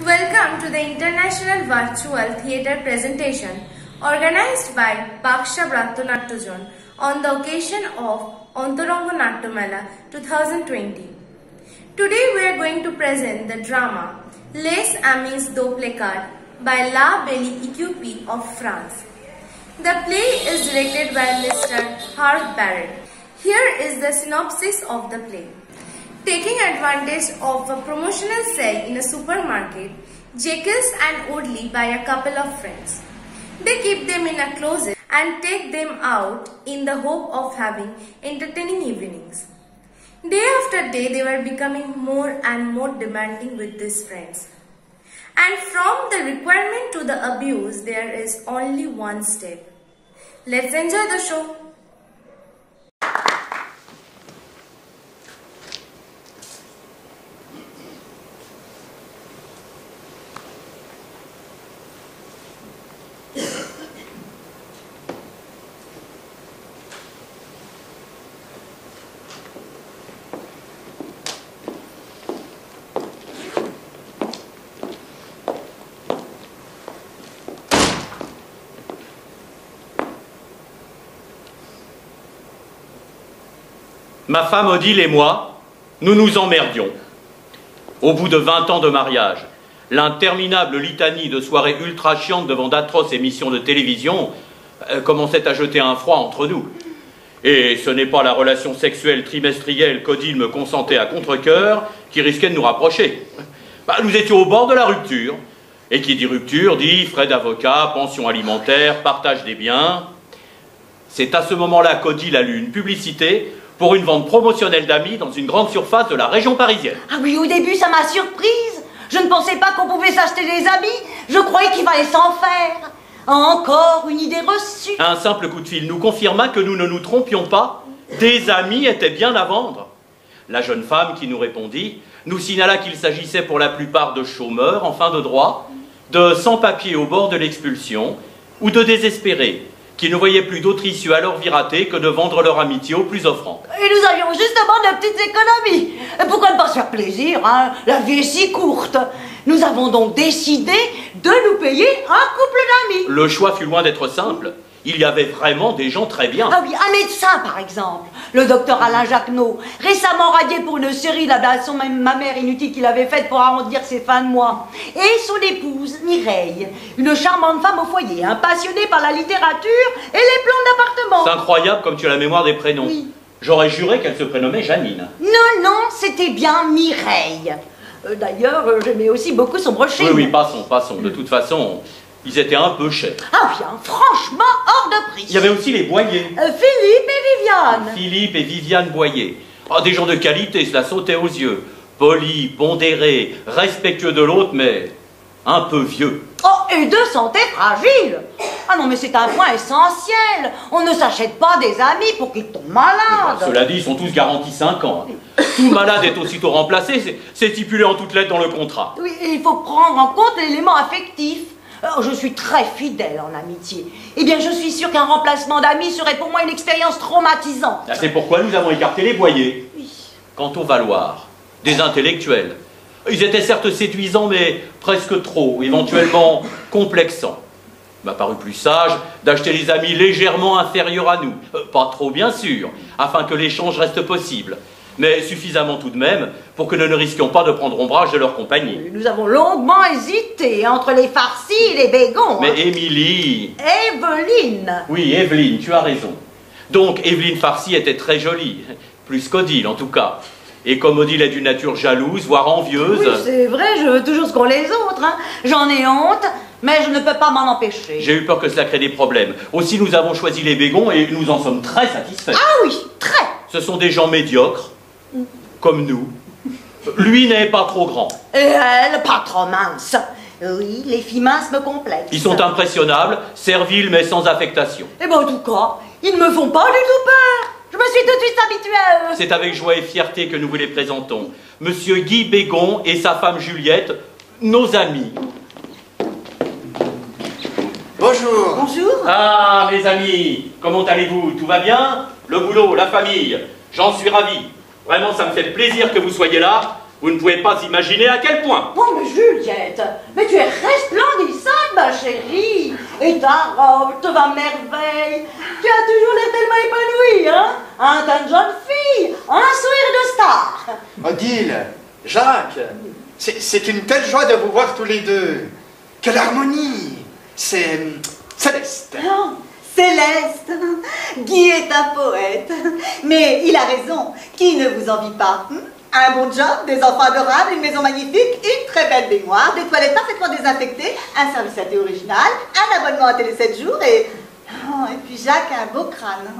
Welcome to the International Virtual Theatre presentation organized by Baksha Brattonattojon on the occasion of Antarango Nattomela 2020. Today we are going to present the drama Les Amis du Placard by La Belle Équipe of France. The play is directed by Mr. Hervé Barrett. Here is the synopsis of the play. Taking advantage of a promotional sale in a supermarket, Jekyll and Woodley buy a couple of friends. They keep them in a closet and take them out in the hope of having entertaining evenings. Day after day, they were becoming more and more demanding with these friends. And from the requirement to the abuse, there is only one step. Let's enjoy the show. Ma femme Odile et moi, nous nous emmerdions. Au bout de 20 ans de mariage, l'interminable litanie de soirées ultra chiantes devant d'atroces émissions de télévision commençait à jeter un froid entre nous. Et ce n'est pas la relation sexuelle trimestrielle qu'Odile me consentait à contre-cœur qui risquait de nous rapprocher. Nous étions au bord de la rupture. Et qui dit rupture dit frais d'avocat, pension alimentaire, partage des biens. C'est à ce moment-là qu'Odile a lu une publicité pour une vente promotionnelle d'amis dans une grande surface de la région parisienne. Ah oui, au début, ça m'a surprise. Je ne pensais pas qu'on pouvait s'acheter des habits. Je croyais qu'il fallait s'en faire. Encore une idée reçue. Un simple coup de fil nous confirma que nous ne nous trompions pas. Des amis étaient bien à vendre. La jeune femme qui nous répondit nous signala qu'il s'agissait pour la plupart de chômeurs en fin de droit, de sans-papiers au bord de l'expulsion ou de désespérés qui ne voyaient plus d'autre issue à leur vie ratée que de vendre leur amitié au plus offrant. Et nous avions justement de petites économies. Pourquoi ne pas se faire plaisir, hein? La vie est si courte. Nous avons donc décidé de nous payer un couple d'amis. Le choix fut loin d'être simple. Il y avait vraiment des gens très bien. Ah oui, un médecin par exemple, le docteur Alain Jacquenot, récemment radié pour une série d'ablation mammaire inutile qu'il avait faite pour arrondir ses fins de mois. Et son épouse, Mireille, une charmante femme au foyer, passionnée par la littérature et les plans d'appartement. C'est incroyable comme tu as la mémoire des prénoms. Oui. J'aurais juré qu'elle se prénommait Janine. Non, non, c'était bien Mireille. D'ailleurs, j'aimais aussi beaucoup son brushing. Oui, passons. De toute façon, ils étaient un peu chers. Ah oui, franchement, hors de prix. Il y avait aussi les Boyer. Philippe et Viviane. Philippe et Viviane Boyer. Des gens de qualité, cela sautait aux yeux. Polis, pondérés, respectueux de l'autre, mais un peu vieux. Oh, et de santé fragile. Ah non, mais c'est un point essentiel. On ne s'achète pas des amis pour qu'ils tombent malades. Cela dit, ils sont tous garantis 5 ans. Tout malade est aussitôt remplacé, c'est stipulé en toutes lettres dans le contrat. Oui, et il faut prendre en compte l'élément affectif. Alors, je suis très fidèle en amitié. Eh bien, je suis sûre qu'un remplacement d'amis serait pour moi une expérience traumatisante. C'est pourquoi nous avons écarté les Boyer. Oui. Quant aux Valoir, des intellectuels, ils étaient certes séduisants, mais presque trop, éventuellement complexants. Il m'a paru plus sage d'acheter les amis légèrement inférieurs à nous. Pas trop, bien sûr, afin que l'échange reste possible, mais suffisamment tout de même pour que nous ne risquions pas de prendre ombrage de leur compagnie. Nous avons longuement hésité entre les farcis et les bégons. Mais Émilie... Evelyne. Oui, Evelyne, tu as raison. Donc, Evelyne Farcy était très jolie, plus qu'Odile en tout cas. Et comme Odile est d'une nature jalouse, voire envieuse... Oui, c'est vrai, je veux toujours ce qu'ont les autres. J'en ai honte, mais je ne peux pas m'en empêcher. J'ai eu peur que cela crée des problèmes. Aussi, nous avons choisi les Bégons et nous en sommes très satisfaits. Ah oui, très. Ce sont des gens médiocres, comme nous. Lui n'est pas trop grand. Et elle, pas trop mince. Oui, les filles minces me complexent. Ils sont impressionnables, serviles mais sans affectation. Eh bien, en tout cas, ils ne me font pas du tout peur. Je me suis tout de suite habituée à eux. C'est avec joie et fierté que nous vous les présentons. Monsieur Guy Bégon et sa femme Juliette, nos amis. Bonjour. Bonjour. Ah, mes amis, comment allez-vous? Tout va bien? Le boulot, la famille, j'en suis ravi. Vraiment, ça me fait plaisir que vous soyez là. Vous ne pouvez pas imaginer à quel point. Oh, mais Juliette, mais tu es resplendissante, ma chérie. Et ta robe te va merveille. Tu as toujours l'air tellement épanouie, hein? T'as une jeune fille, un sourire de star. Odile, Jacques, c'est une telle joie de vous voir tous les deux. Quelle harmonie. C'est Céleste. Oh, Céleste, Guy est un poète. Mais il a raison, qui ne vous envie pas? Un bon job, des enfants adorables, une maison magnifique, une très belle baignoire, des toilettes parfaitement désinfectées, un service à thé original, un abonnement à Télé 7 jours et puis Jacques a un beau crâne.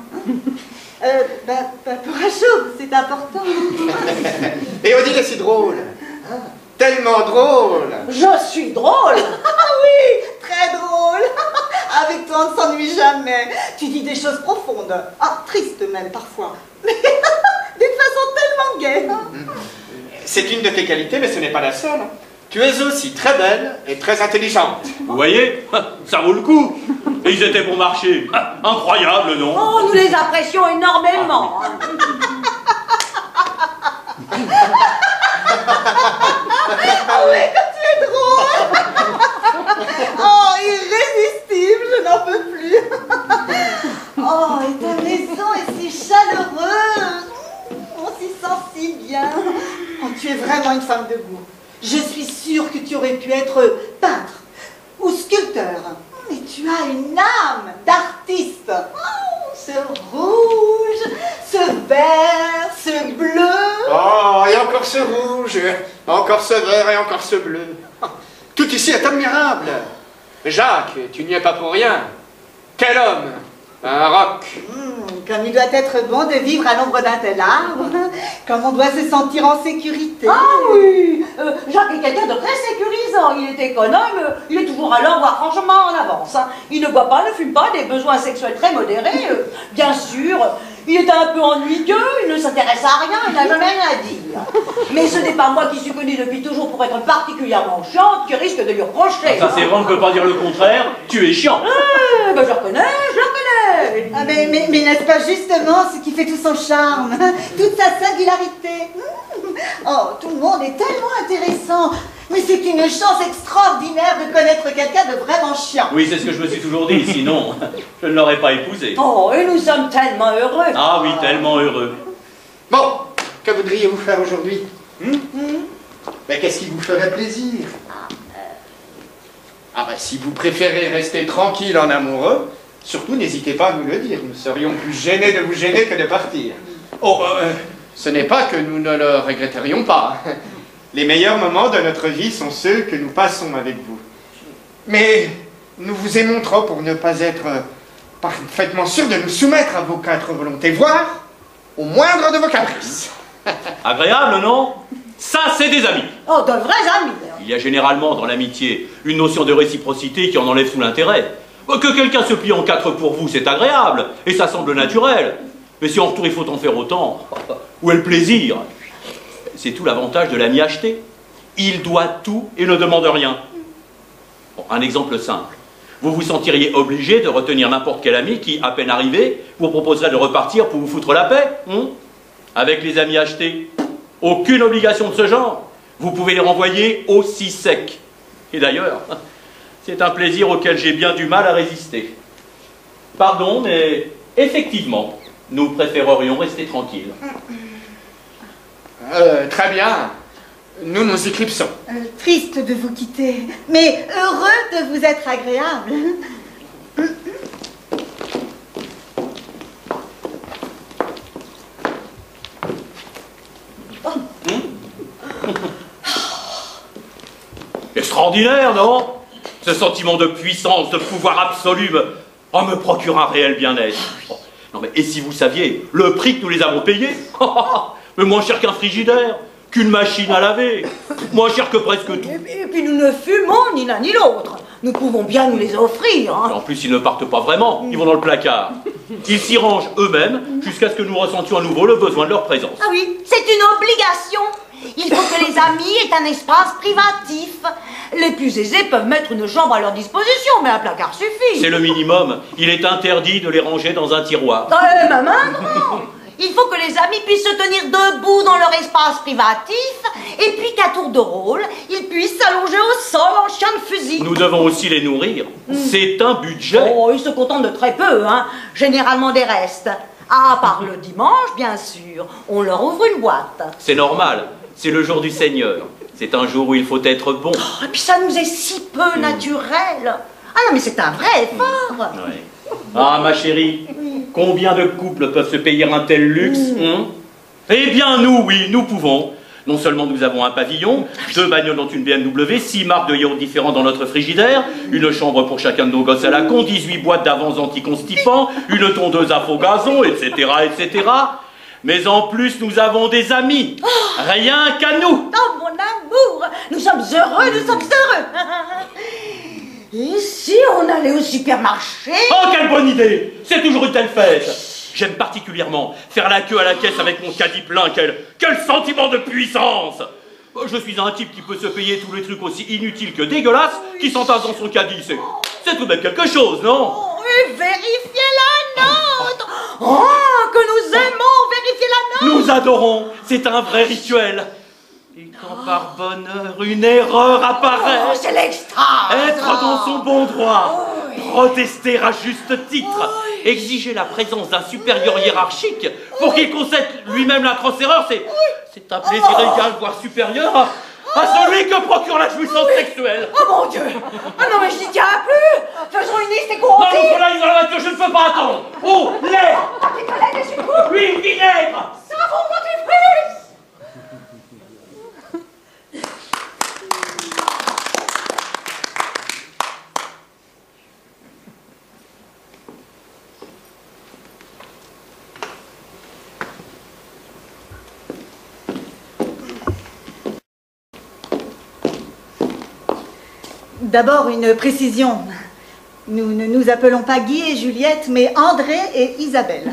Pour un chauve, c'est important. Et Odile est si drôle. Tellement drôle. Je suis drôle. Ah oui, très drôle. Avec toi, on ne s'ennuie jamais. Tu dis des choses profondes. Tristes même parfois. Mais d'une façon tellement gaie. C'est une de tes qualités, mais ce n'est pas la seule. Tu es aussi très belle et très intelligente. Vous voyez, ça vaut le coup. Et ils étaient bon marché. Incroyable, non? Oh, nous les apprécions énormément. Mais quand tu es drôle. Irrésistible, je n'en peux plus. Et ta maison est si chaleureuse. On s'y sent si bien. Tu es vraiment une femme de goût. Je suis sûre que tu aurais pu être peintre ou sculpteur. Mais tu as une âme d'artiste. Ce rouge, ce vert, ce bleu. Et encore ce rouge, encore ce vert et encore ce bleu. Tout ici est admirable. Jacques, tu n'y es pas pour rien. Quel homme! Un roc. Comme il doit être bon de vivre à l'ombre d'un tel arbre. Comme on doit se sentir en sécurité. Ah oui, Jacques est quelqu'un de très sécurisant. Il est économe, il est toujours à l'heure, voire franchement en avance. Il ne boit pas, ne fume pas, des besoins sexuels très modérés. Bien sûr, il est un peu ennuyeux, il ne s'intéresse à rien, il n'a jamais rien à dire. Mais ce n'est pas moi qui suis connue depuis toujours pour être particulièrement chiante qui risque de lui reprocher. Ça c'est vrai, on ne peut pas dire le contraire. Tu es chiant. Je le reconnais, je le reconnais. Mais n'est-ce pas justement ce qui fait tout son charme, toute sa singularité? Tout le monde est tellement intéressant. Mais c'est une chance extraordinaire de connaître quelqu'un de vraiment chiant. Oui, c'est ce que je me suis toujours dit, sinon je ne l'aurais pas épousé. Et nous sommes tellement heureux. Ah oui, tellement heureux. Bon, que voudriez-vous faire aujourd'hui? Mais qu'est-ce qui vous ferait plaisir? Si vous préférez rester tranquille en amoureux, surtout n'hésitez pas à nous le dire. Nous serions plus gênés de vous gêner que de partir. Ce n'est pas que nous ne le regretterions pas. Les meilleurs moments de notre vie sont ceux que nous passons avec vous. Mais nous vous aimons trop pour ne pas être parfaitement sûrs de nous soumettre à vos quatre volontés, voire au moindre de vos caprices. Agréable, non? Ça, c'est des amis. De vrais amis. Il y a généralement dans l'amitié une notion de réciprocité qui en enlève tout l'intérêt. Que quelqu'un se plie en quatre pour vous, c'est agréable, et ça semble naturel. Mais si en retour il faut en faire autant, où est le plaisir? C'est tout l'avantage de l'ami acheté. Il doit tout et ne demande rien. Un exemple simple. Vous vous sentiriez obligé de retenir n'importe quel ami qui, à peine arrivé, vous proposerait de repartir pour vous foutre la paix. Avec les amis achetés, aucune obligation de ce genre. Vous pouvez les renvoyer aussi secs. Et d'ailleurs, c'est un plaisir auquel j'ai bien du mal à résister. Pardon, mais effectivement, nous préférerions rester tranquilles. Très bien. Nous nous éclipsons. Triste de vous quitter, mais heureux de vous être agréable. Extraordinaire, non? Ce sentiment de puissance, de pouvoir absolu me procure un réel bien-être. Non mais, et si vous saviez le prix que nous les avons payés? Mais moins cher qu'un frigidaire, qu'une machine à laver, moins cher que presque tout. Et puis nous ne fumons ni l'un ni l'autre. Nous pouvons bien nous les offrir. Et en plus, ils ne partent pas vraiment, ils vont dans le placard. Ils s'y rangent eux-mêmes jusqu'à ce que nous ressentions à nouveau le besoin de leur présence. Ah oui, c'est une obligation. Il faut que les amis aient un espace privatif. Les plus aisés peuvent mettre une chambre à leur disposition, mais un placard suffit. C'est le minimum. Il est interdit de les ranger dans un tiroir. Même un grand. Il faut que les amis puissent se tenir debout dans leur espace privatif et puis qu'à tour de rôle, ils puissent s'allonger au sol en chien de fusil. Nous devons aussi les nourrir. C'est un budget. Oh, ils se contentent de très peu, hein. Généralement des restes. À part le dimanche, bien sûr. On leur ouvre une boîte. C'est normal. C'est le jour du Seigneur. C'est un jour où il faut être bon. Oh, et puis ça nous est si peu naturel. Ah non, mais c'est un vrai effort. Ouais. Ah, ma chérie, combien de couples peuvent se payer un tel luxe Eh bien, nous, oui, nous pouvons. Non seulement nous avons un pavillon, 2 bagnoles dont une BMW, 6 marques de yaourts différents dans notre frigidaire, une chambre pour chacun de nos gosses à la con, 18 boîtes d'avance anticonstipants, une tondeuse à faux gazon, etc., etc. Mais en plus, nous avons des amis. Rien qu'à nous. Oh, mon amour, nous sommes heureux, nous sommes heureux. Et si on allait au supermarché? Oh, quelle bonne idée! C'est toujours une telle fête. J'aime particulièrement faire la queue à la caisse avec mon caddie plein. Quel sentiment de puissance! Je suis un type qui peut se payer tous les trucs aussi inutiles que dégueulasses qui s'entassent dans son caddie. C'est tout de même quelque chose, non? Oh, et vérifiez la note. Oh, que nous aimons vérifier la note. Nous adorons. C'est un vrai rituel. Et quand par bonheur une erreur apparaît, Oh, c'est l'extase. être dans son bon droit, protester à juste titre, exiger la présence d'un supérieur hiérarchique pour qu'il concède lui-même la grosse erreur, c'est un plaisir égal, voire supérieur à celui que procure la jouissance sexuelle. Oh mon Dieu. Ah non, mais je n'y tiens plus. Faisons une liste et qu'on Non, nous voilà dans la voiture, je ne peux pas attendre. Oh, l'air. Oui, vinaigre. Savon dentifrice. D'abord, une précision. Nous ne nous appelons pas Guy et Juliette, mais André et Isabelle.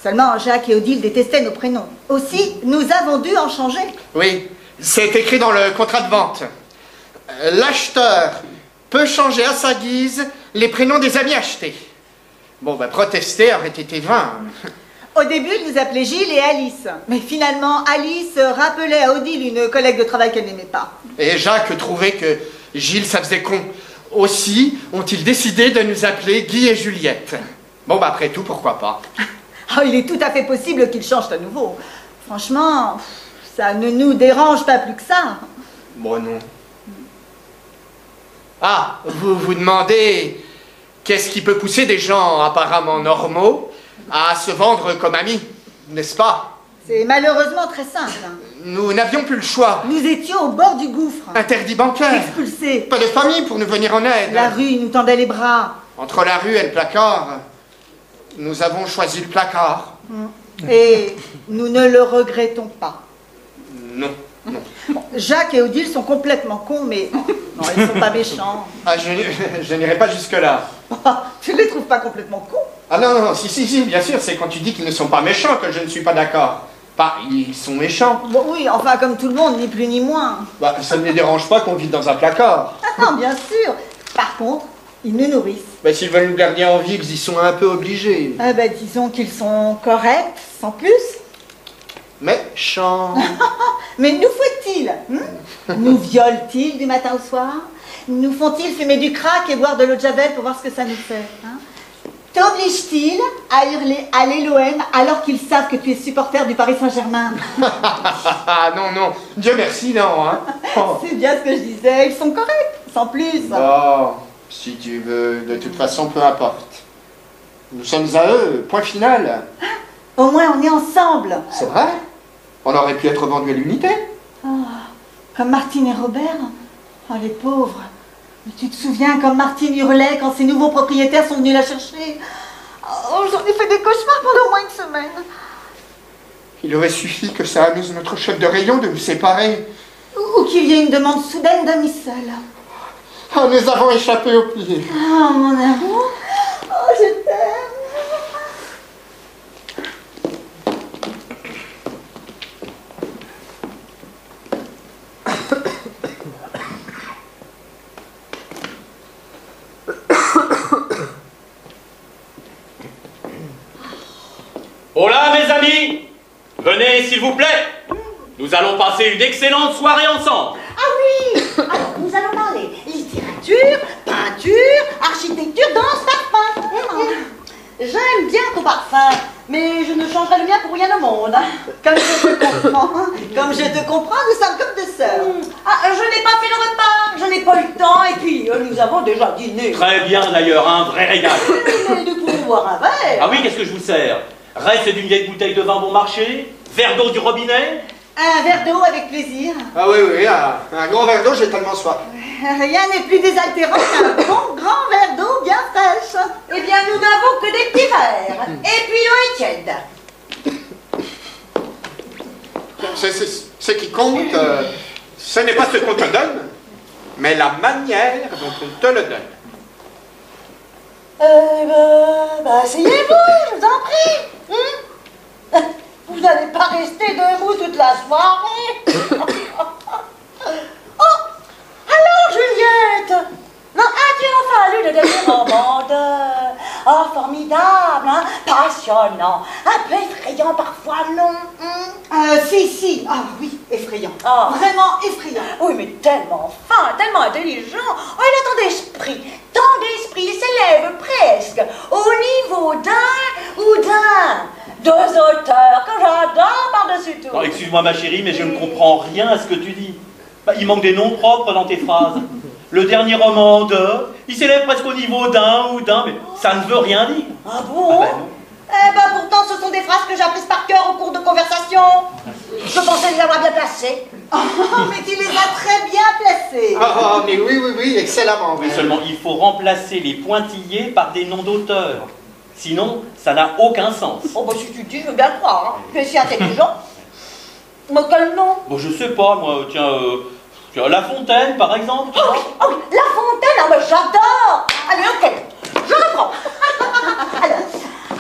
Seulement, Jacques et Odile détestaient nos prénoms. Aussi, nous avons dû en changer. Oui, c'est écrit dans le contrat de vente. L'acheteur peut changer à sa guise les prénoms des amis achetés. Bon, bah, protester aurait été vain. Au début, ils nous appelaient Gilles et Alice. Mais finalement, Alice rappelait à Odile une collègue de travail qu'elle n'aimait pas. Et Jacques trouvait que Gilles, ça faisait con. Aussi ont-ils décidé de nous appeler Guy et Juliette. Bon, bah, après tout, pourquoi pas. Oh, il est tout à fait possible qu'ils changent à nouveau. Franchement, ça ne nous dérange pas plus que ça. Bon, non. Ah, vous vous demandez qu'est-ce qui peut pousser des gens apparemment normaux à se vendre comme amis, n'est-ce pas? C'est malheureusement très simple. Nous n'avions plus le choix. Nous étions au bord du gouffre. Interdit bancaire. Expulsés. Pas de famille pour nous venir en aide. La rue nous tendait les bras. Entre la rue et le placard, nous avons choisi le placard. Et nous ne le regrettons pas. Non, non. Bon, Jacques et Odile sont complètement cons, mais non, ils ne sont pas méchants. Ah, je n'irai pas jusque-là. Tu ne les trouves pas complètement cons? Ah non, non, si, bien sûr, c'est quand tu dis qu'ils ne sont pas méchants que je ne suis pas d'accord. Pas, ils sont méchants. Bon, oui, enfin, comme tout le monde, ni plus ni moins. Bah, ça ne les dérange pas qu'on vive dans un placard. Ah non, bien sûr. Par contre, ils nous nourrissent. Bah, s'ils veulent nous garder en vie, ils y sont un peu obligés. Ah bah, disons qu'ils sont corrects, sans plus. Méchants. Mais nous faut-il Nous violent-ils du matin au soir? Nous font-ils fumer du crack et boire de l'eau de javel pour voir ce que ça nous fait, hein? T'obligent-ils à hurler à l'OM alors qu'ils savent que tu es supporter du Paris Saint-Germain? Ah non, non, Dieu merci, non. Hein. Oh. C'est bien ce que je disais, ils sont corrects, sans plus. Oh, si tu veux, de toute façon, peu importe. Nous sommes à eux, point final. Au moins on est ensemble. C'est vrai? On aurait pu être vendu à l'unité. Oh, comme Martine et Robert. Oh, les pauvres. Mais tu te souviens comme Martine hurlait quand ses nouveaux propriétaires sont venus la chercher? Oh, j'en ai fait des cauchemars pendant au moins une semaine. Il aurait suffi que ça amuse notre chef de rayon de nous séparer. Ou qu'il y ait une demande soudaine d'un missel. Oh, nous avons échappé au pied. Oh, mon amour. Oh, je t'aime. Oh là, mes amis, venez s'il vous plaît. Nous allons passer une excellente soirée ensemble. Ah oui. Alors, nous allons parler littérature, peinture, architecture, danse, parfum. J'aime bien ton parfum, mais je ne changerai le mien pour rien au monde. Comme je te comprends, nous sommes comme deux sœurs. Ah, je n'ai pas fait le repas, je n'ai pas eu le temps, et puis nous avons déjà dîné. Très bien d'ailleurs, un vrai régal. Mais nous pouvons boire un verre. Ah oui, qu'est-ce que je vous sers? Reste d'une vieille bouteille de vin bon marché? Verre d'eau du robinet? Un verre d'eau avec plaisir. Ah oui, oui, un grand verre d'eau, j'ai tellement soif. Rien n'est plus désaltérant qu'un bon grand verre d'eau bien fraîche. Eh bien, nous n'avons que des petits verres, et puis un week-end. Ce qui compte, ce n'est pas ce qu'on te donne, mais la manière dont on te le donne. Asseyez-vous, je vous en prie. Vous n'allez pas rester debout toute la soirée. Oh, alors Juliette, non, as-tu enfin lu le dernier roman de... Oh, formidable, hein, passionnant, un peu effrayant parfois, non? Si. Ah oui, effrayant. Ah. Vraiment effrayant. Oui, mais tellement fin, tellement intelligent. Oh, il a tant d'esprit, il s'élève presque au niveau d'un ou d'un. Deux auteurs que j'adore par-dessus tout. Non, excuse-moi ma chérie, mais je ne comprends rien à ce que tu dis. Bah, il manque des noms propres dans tes phrases. Le dernier roman de... Il s'élève presque au niveau d'un ou d'un, mais ça ne veut rien dire. Ah bon? Ah ben non. Eh ben pourtant, ce sont des phrases que j'ai apprises par cœur au cours de conversation. Je pensais les avoir bien placées. Oh, mais tu les as très bien placés. Ah, mais oui, excellemment. Mais seulement, il faut remplacer les pointillés par des noms d'auteurs. Sinon, ça n'a aucun sens. Oh bah si tu dis, je veux bien le croire. Hein. Tu es si intelligent. Mais quel nom? Bon, je sais pas, moi, tiens, La Fontaine, par exemple. Oh oui, La Fontaine, ah, mais j'adore. Allez, ok, je reprends. Alors,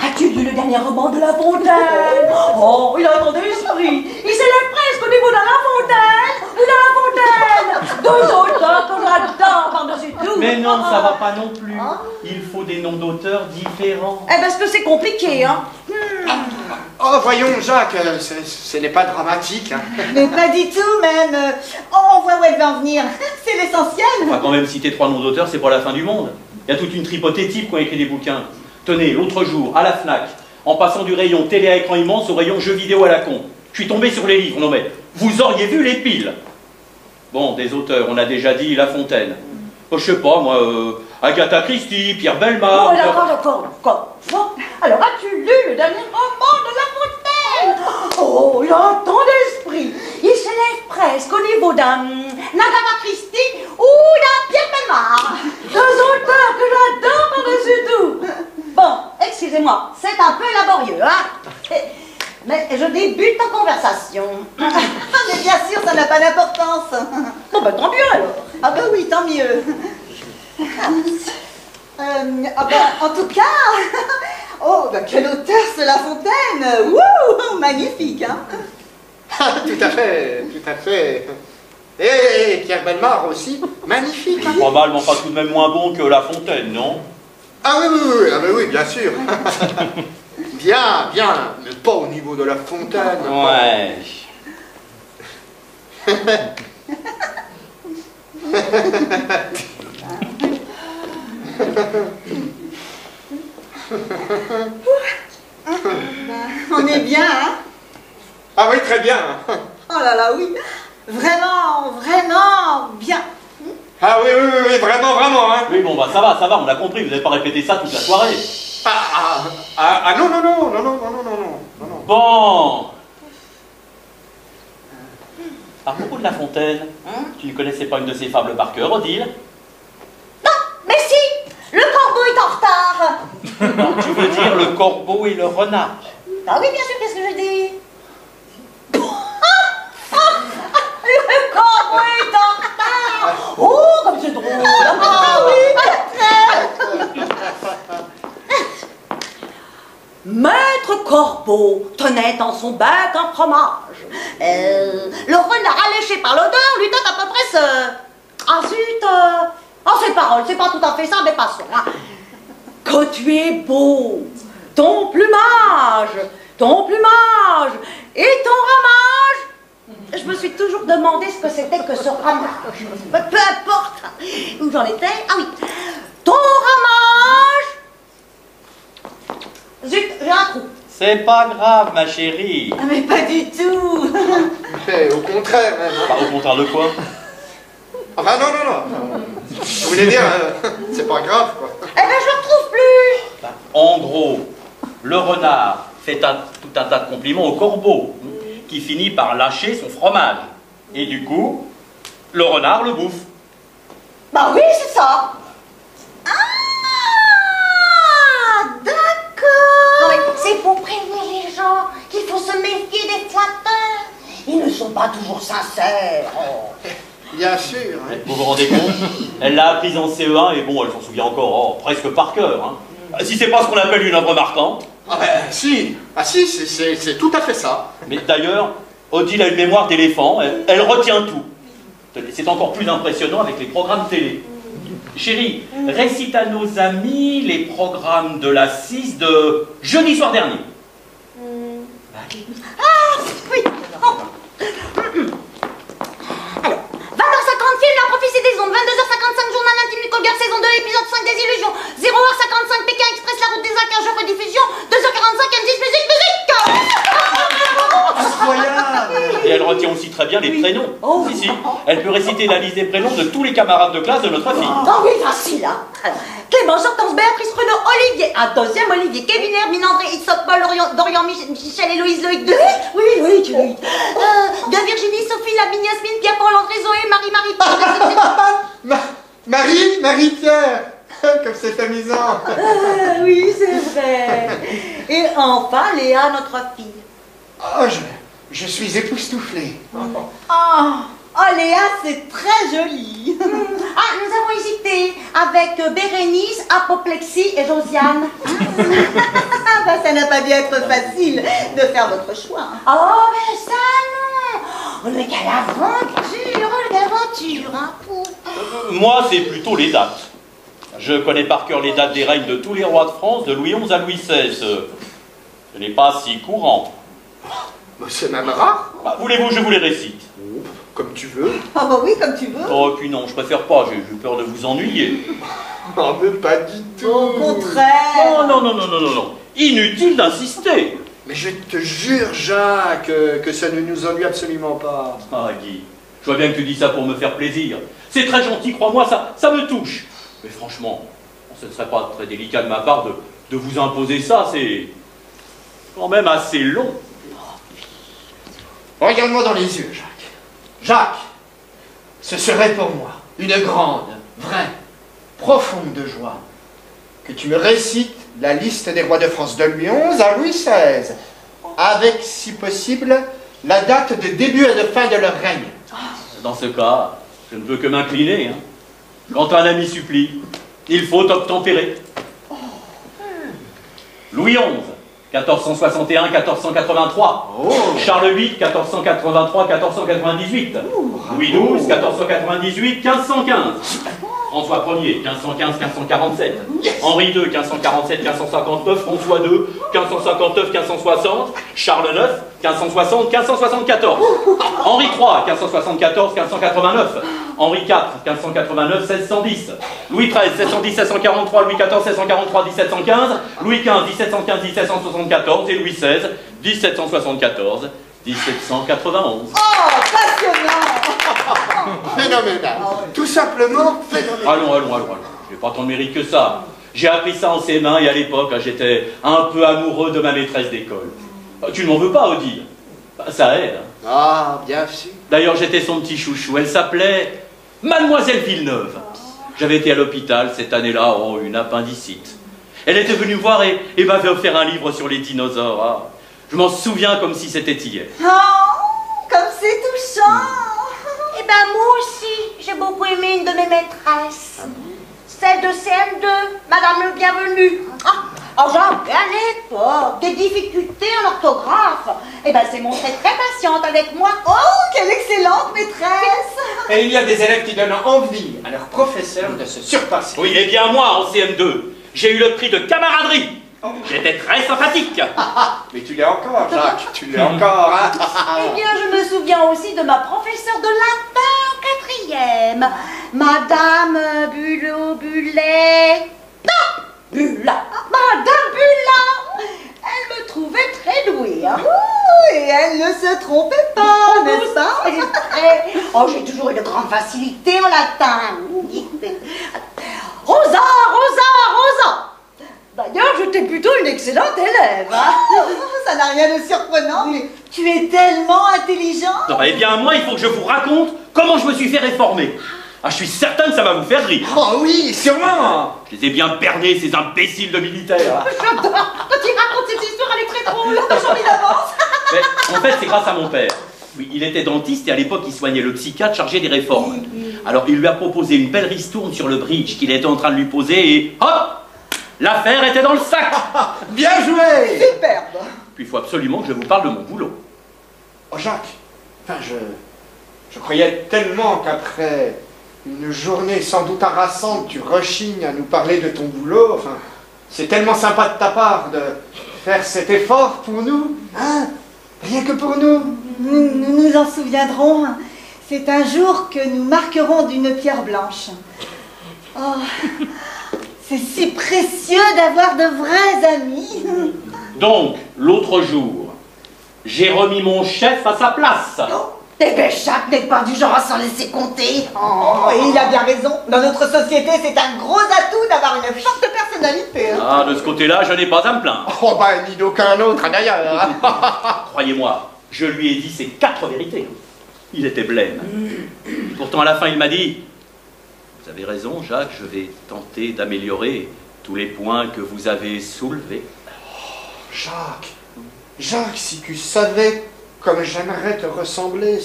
as-tu lu le dernier roman de La Fontaine? Oh, il a tant d'esprit. Il s'élève presque au niveau de La Fontaine ou de La Fontaine. Deux auteurs que j'adore par-dessus tout. Mais non, ça va pas non plus. Il faut des noms d'auteurs différents. Eh ben, parce que c'est compliqué, hein. Oh, voyons, Jacques, ce n'est pas dramatique. Hein. Mais pas du tout même. On voit où elle veut en venir. C'est l'essentiel. On va quand même citer 3 noms d'auteurs, c'est pas la fin du monde. Il y a toute une tripotée type qui ont écrit des bouquins. Tenez, l'autre jour, à la FNAC, en passant du rayon télé à écran immense au rayon jeux vidéo à la con, je suis tombé sur les livres. Non mais, vous auriez vu les piles. Bon, des auteurs, on a déjà dit La Fontaine. Oh, je sais pas, moi, Agatha Christie, Pierre Bellemare... Oh, d'accord. Bon, alors, as-tu lu le dernier roman de La Fontaine? Oh, il a tant d'esprit. Il s'élève presque au niveau d'un Agatha Christie ou d'un Pierre Bellemare. Deux auteurs que j'adore par-dessus tout. Bon, excusez-moi, c'est un peu laborieux, hein? Mais je débute en conversation. Mais bien sûr, ça n'a pas d'importance. Bon, ben tant mieux alors. Ah ben oui, tant mieux. En tout cas, oh, ben quel auteur c'est La Fontaine. Wouh, magnifique, hein. Tout à fait. Et Pierre Bellemare aussi, magnifique. Hein. Probablement pas tout de même moins bon que La Fontaine, non? Ah oui, bien sûr. Bien, mais pas au niveau de La Fontaine. Ouais. On est bien, hein. Ah oui, très bien. Oh là là, oui. Vraiment bien. Ah oui, vraiment. Hein. Oui, bon, bah ça va, on a compris, vous n'avez pas répété ça toute la soirée. Non. Bon. À propos de La Fontaine, tu ne connaissais pas une de ses fables par cœur, Odile? Non, mais si, le corbeau est en retard. Non, tu veux dire le corbeau et le renard? Ah oui, bien sûr, qu'est-ce que je dis? Le corbeau est en retard. Oh, comme c'est drôle. Ah oui, Maître Corbeau tenait dans son bec un fromage. Le renard, alléché par l'odeur, lui donne à peu près ce... Ensuite, ces paroles, c'est pas tout à fait ça, mais passons. Hein. Que tu es beau, ton plumage et ton ramage je me suis toujours demandé ce que c'était que ce ramage. Peu importe où j'en étais. Ah oui, ton ramage. Zut, j'ai un trou. C'est pas grave, ma chérie. Ah, mais pas du tout. Mais au contraire, même. Bah, au contraire de quoi? Enfin, non. Je voulais dire, c'est pas grave, quoi. Eh ben, je le retrouve plus. Bah, en gros, le renard fait tout un tas de compliments au corbeau, qui finit par lâcher son fromage. Et du coup, le renard le bouffe. Bah oui, c'est ça. Ah, d'accord. Non mais c'est pour prévenir les gens qu'il faut se méfier des flatteurs. Ils ne sont pas toujours sincères. Oh. Bien sûr. Hein. Vous vous rendez compte? Elle l'a apprise en CE1 et bon, elle s'en souvient encore presque par cœur. Hein. Si c'est pas ce qu'on appelle une œuvre marquante. Ah ben, si. Ah si, c'est tout à fait ça. Mais d'ailleurs, Odile a une mémoire d'éléphant, elle retient tout. C'est encore plus impressionnant avec les programmes télé. Chérie, récite à nos amis les programmes de la 6 de jeudi soir dernier. Ah oui. Oh. Alors, 20h50 film, la prophétie des ondes, 22h55 journal intime Nicole Girl, saison 2, épisode 5 des illusions, 0h55 Pékin Express, la route des Inca, jeu rediffusion, 2h45 M10 musique. Et elle retient aussi très bien les prénoms. Oh. Si, elle peut réciter la liste des prénoms de tous les camarades de classe de notre fille. Ah oui, facile, hein. Alors, Clémence, Hortense, Béatrice, Renaud, Olivier, un deuxième Olivier, Kevin, Hermine, André, Ixop, Paul, Dorian, Michel, Héloïse, Loïc, oui, Loïc. De Virginie, Sophie, Labine, Yasmine, Pierre, Paul, André, Zoé, Marie-Pierre. Comme c'est amusant. oui, c'est vrai. Et enfin, Léa, notre fille. Oh, je suis époustouflé. Oh, Léa, c'est très joli. Ah, nous avons hésité avec Bérénice, Apoplexie et Josiane. Bah, ça n'a pas dû être facile de faire votre choix. Oh, mais ça non. On est qu'à l'aventure, hein. Moi, c'est plutôt les dates. Je connais par cœur les dates des règnes de tous les rois de France, de Louis XI à Louis XVI. Ce n'est pas si courant. C'est même rare. Bah, voulez-vous que je vous les récite? Comme tu veux. Ah bah oui, comme tu veux. Oh, puis non, je préfère pas, j'ai peur de vous ennuyer. Non, mais pas du tout. Au contraire. Oh, non. Inutile d'insister. Mais je te jure, Jacques, que ça ne nous ennuie absolument pas. Ah, Guy, je vois bien que tu dis ça pour me faire plaisir. C'est très gentil, crois-moi, ça me touche. Mais franchement, ce ne serait pas très délicat de ma part de vous imposer ça, c'est quand même assez long. Regarde-moi dans les yeux, Jacques. Jacques, ce serait pour moi une grande, vraie, profonde joie que tu me récites la liste des rois de France de Louis XI à Louis XVI, avec, si possible, la date de début et de fin de leur règne. Dans ce cas, je ne peux que m'incliner. Hein. Quand un ami supplie, il faut obtempérer. Louis XI, 1461-1483. Oh. Charles VIII, 1483-1498. Louis XII, 1498-1515. François Ier, 1515-1547. Henri II, 1547-1559. François II, 1559-1560. Charles IX, 1560-1574. Henri III, 1574-1589. Henri IV, 1589-1610. Louis XIII, 1610-1643. Louis XIV, 1643-1715. Louis XV, 1715-1774. Et Louis XVI, 1774-1791. Oh, passionnant. Phénoménal. Tout simplement phénoménal. Allons. J'ai pas tant de mérite que ça. J'ai appris ça en CM1 et à l'époque, j'étais un peu amoureux de ma maîtresse d'école. Tu ne m'en veux pas, Odile? Ça aide. Hein. Ah, bien sûr. D'ailleurs, j'étais son petit chouchou. Elle s'appelait Mademoiselle Villeneuve. J'avais été à l'hôpital cette année-là, une appendicite. Elle était venue me voir et m'avait offert un livre sur les dinosaures. Ah, je m'en souviens comme si c'était hier. Oh, comme c'est touchant. Eh ben moi aussi, j'ai beaucoup aimé une de mes maîtresses. Celle de CM2, Madame le Bienvenu. J'avais à l'époque des difficultés en orthographe. Eh ben c'est montré très patiente avec moi. Oh, quelle excellente maîtresse. Et il y a des élèves qui donnent envie à leurs professeurs de se surpasser. Oui, eh bien moi, en CM2, j'ai eu le prix de camaraderie. J'étais très sympathique. Mais tu l'es encore, Jacques, tu l'es encore, hein. Eh bien, je me souviens aussi de ma professeure de latin en 4e, Madame Bulot-Bullet. Non, Bulla. Madame Bulla. Elle me trouvait très douée, hein. Oh, et elle ne se trompait pas, n'est-ce pas? Oh, j'ai toujours une grande facilité en latin. Rosa, Rosa, Rosa. D'ailleurs, j'étais plutôt une excellente élève. Hein. Ça n'a rien de surprenant, mais tu es tellement intelligent. Non, eh bien, moi, il faut que je vous raconte comment je me suis fait réformer. Ah, je suis certain que ça va vous faire rire. Oh oui, sûrement. Je les ai bien bernés, ces imbéciles de militaires. J'adore. Quand il raconte cette histoire, elle est très drôle. J'en ai d'avance. Mais, en fait, c'est grâce à mon père. Oui, il était dentiste et à l'époque, il soignait le psychiatre chargé des réformes. Alors, il lui a proposé une belle ristourne sur le bridge qu'il était en train de lui poser et hop, l'affaire était dans le sac. Bien joué. Superbe. Puis, il faut absolument que je vous parle de mon boulot. Oh Jacques, enfin, je croyais tellement qu'après une journée sans doute harassante, tu rechignes à nous parler de ton boulot. Enfin, c'est tellement sympa de ta part de faire cet effort pour nous, hein? Rien que pour nous. Nous nous en souviendrons. C'est un jour que nous marquerons d'une pierre blanche. Oh, c'est si précieux d'avoir de vrais amis. Donc, l'autre jour, j'ai remis mon chef à sa place. Eh bien, Jacques n'est pas du genre à s'en laisser compter. Oh, et il a bien raison. Dans notre société, c'est un gros atout d'avoir une forte personnalité. Hein. Ah, de ce côté-là, je n'ai pas à me plaindre. Oh ben, ni d'aucun autre d'ailleurs. Croyez-moi, je lui ai dit ces 4 vérités. Il était blême. Pourtant, à la fin, il m'a dit « Vous avez raison, Jacques, je vais tenter d'améliorer tous les points que vous avez soulevés. » Jacques, si tu savais comme j'aimerais te ressembler,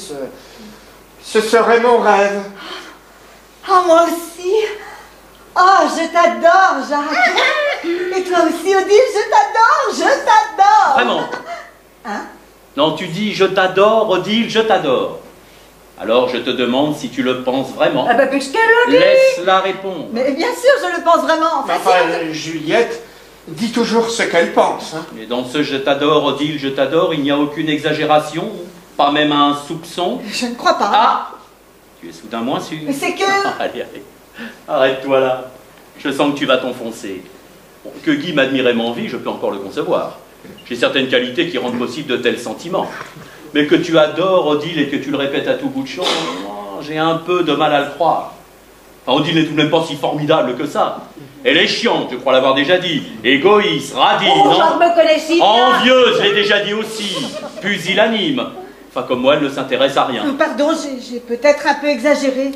ce serait mon rêve. Oh, moi aussi. Oh, je t'adore, Jacques. Et toi aussi, Odile, je t'adore. Vraiment. Hein? Non, tu dis « Je t'adore, Odile, je t'adore ». Alors, je te demande si tu le penses vraiment. Ah ben, puisqu'elle le dit. Laisse-la répondre. Mais bien sûr, je le pense vraiment. Enfin, Enfin, Juliette dit toujours ce qu'elle pense. Hein. Et dans ce « Je t'adore, Odile, je t'adore », il n'y a aucune exagération, pas même un soupçon. je ne crois pas. Ah, tu es soudain moins sûr. Mais c'est que... Allez, allez, arrête-toi là. Je sens que tu vas t'enfoncer. Bon, que Guy m'admirait m'envie, je peux encore le concevoir. J'ai certaines qualités qui rendent possible de tels sentiments. Mais que tu adores Odile et que tu le répètes à tout bout de champ, j'ai un peu de mal à le croire. Enfin, Odile n'est tout de même pas si formidable que ça. Elle est chiante, je crois l'avoir déjà dit. Égoïste, radine, Oh, Jacques me connaît si bien. envieuse, je l'ai déjà dit aussi. Pusillanime. Enfin, comme moi, elle ne s'intéresse à rien. Pardon, j'ai peut-être un peu exagéré.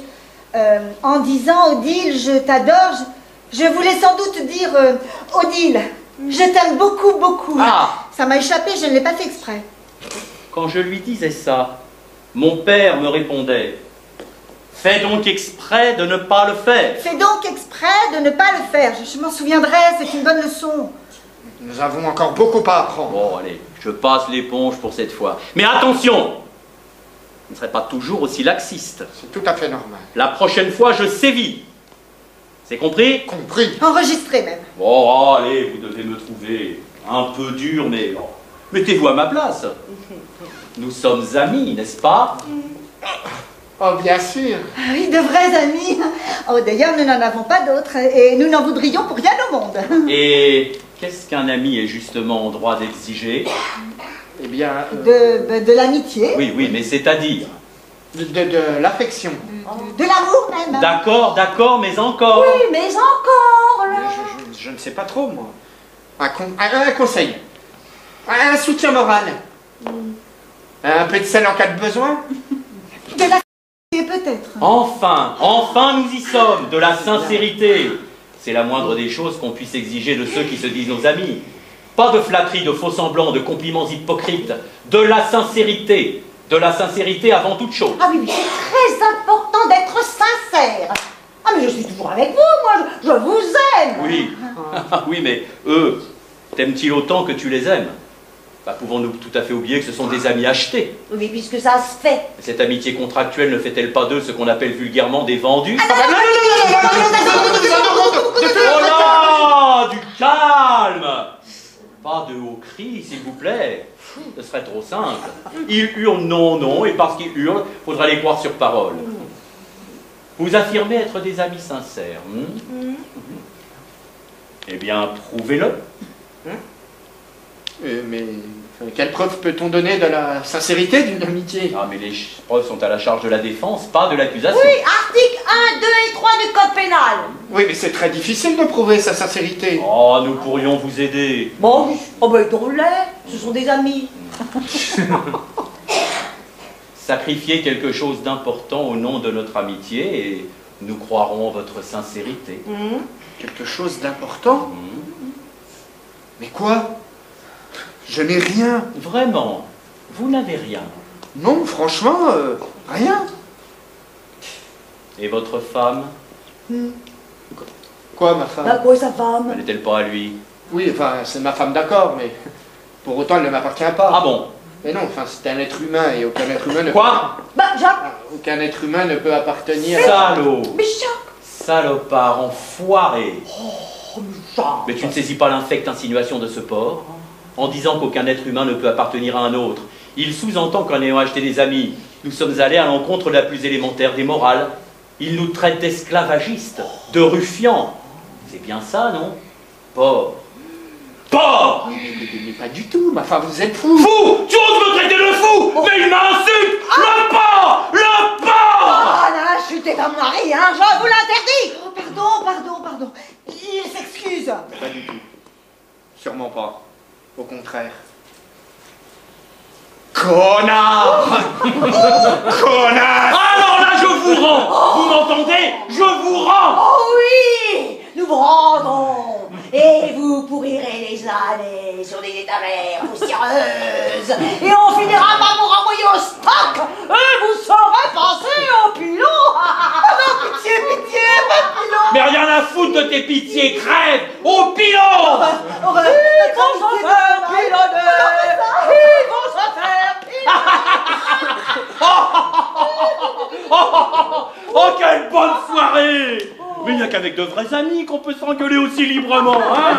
En disant Odile, je t'adore, je voulais sans doute dire Odile, je t'aime beaucoup, beaucoup. Ah. Ça m'a échappé, je ne l'ai pas fait exprès. Quand je lui disais ça, mon père me répondait « Fais donc exprès de ne pas le faire. Fais donc exprès de ne pas le faire. Je m'en souviendrai, c'est une bonne leçon. Nous avons encore beaucoup à » apprendre. Bon, allez, je passe l'éponge pour cette fois. Mais attention, je ne serai pas toujours aussi laxiste. C'est tout à fait normal. La prochaine fois, je sévis. C'est compris? Compris. Enregistré même. Bon, allez, vous devez me trouver un peu dur, mais bon, mettez-vous à ma place. Nous sommes amis, n'est-ce pas? Oh, bien sûr. Ah oui, de vrais amis. Oh, d'ailleurs, nous n'en avons pas d'autres et nous n'en voudrions pour rien au monde. Et qu'est-ce qu'un ami est justement en droit d'exiger? Eh bien, De l'amitié, Oui, oui, mais c'est-à-dire? de l'affection. de l'amour même. D'accord, d'accord, mais encore. Oui, mais encore, là. Je ne sais pas trop, moi. Un conseil. Un soutien moral. Un peu de sel en cas de besoin. De la peut-être. Enfin, enfin nous y sommes, de la sincérité. C'est la moindre des choses qu'on puisse exiger de ceux qui se disent nos amis. Pas de flatterie, de faux semblants, de compliments hypocrites. De la sincérité. De la sincérité avant toute chose. Ah oui, mais c'est très important d'être sincère. Ah mais je suis toujours avec vous, moi, je vous aime. Oui, oui, mais eux, t'aimes-ils autant que tu les aimes? Pouvons-nous tout à fait oublier que ce sont des amis achetés? Oui, puisque ça se fait. Cette amitié contractuelle ne fait-elle pas d'eux ce qu'on appelle vulgairement des vendus? Oh là, du calme! de hauts cris, s'il vous plaît. Ce serait trop simple. Ils hurlent non, non, et parce qu'ils hurlent, il faudra les croire sur parole. Vous affirmez être des amis sincères. Eh bien, prouvez-le. Mais quelle preuve peut-on donner de la sincérité d'une amitié? Ah, mais les preuves sont à la charge de la défense, pas de l'accusation. Oui, article 1, 2 et 3 du code pénal. Oui, mais c'est très difficile de prouver sa sincérité. Oh, nous pourrions vous aider. Bon, oh ben drôle-les, ce sont des amis. Sacrifiez quelque chose d'important au nom de notre amitié et nous croirons votre sincérité. Quelque chose d'important? Mais quoi? Je n'ai rien. Vraiment, vous n'avez rien. Non, franchement, rien. Et votre femme, Quoi, ma femme? Bah quoi sa femme? elle n'est-elle pas à lui? Oui, enfin, c'est ma femme, d'accord, mais pour autant, elle ne m'appartient pas. Ah bon? Mais non, enfin, c'est un être humain et aucun être humain ne Quoi? Bah Jacques, aucun être humain ne peut appartenir à... Salaud! mais Jacques. Salopard, enfoiré! Oh mais Jacques. Mais tu ne saisis pas l'infecte insinuation de ce porc? En disant qu'aucun être humain ne peut appartenir à un autre, il sous-entend qu'en ayant acheté des amis, nous sommes allés à l'encontre de la plus élémentaire des morales. Il nous traite d'esclavagistes, de ruffians. C'est bien ça, non? Porc! Porc! Mais pas du tout, ma femme, vous êtes fou. Fou! Tu oses me traiter de fou! Mais il m'insulte! Le porc! Le porc! Ah, n'insultez pas mon mari, hein, je vous l'interdis. Oh, pardon. Il s'excuse. Pas du tout. Sûrement pas. Au contraire. Connard! Connard! Alors là, je vous rends! Vous m'entendez? Je vous rends! Oh oui, nous vous rendons. Et vous pourrirez les années sur des étagères poussiéreuses. Et on finira par vous renvoyer au stock. Et vous saurez passer au pilon. Pitié, pas de pilon. Mais rien à foutre de tes pitiés, crève! Au pilon! Ils vont se faire pilonner. Ils vont se faire Oh, quelle bonne soirée! Mais il n'y a qu'avec de vrais amis qu'on peut s'engueuler aussi librement, hein?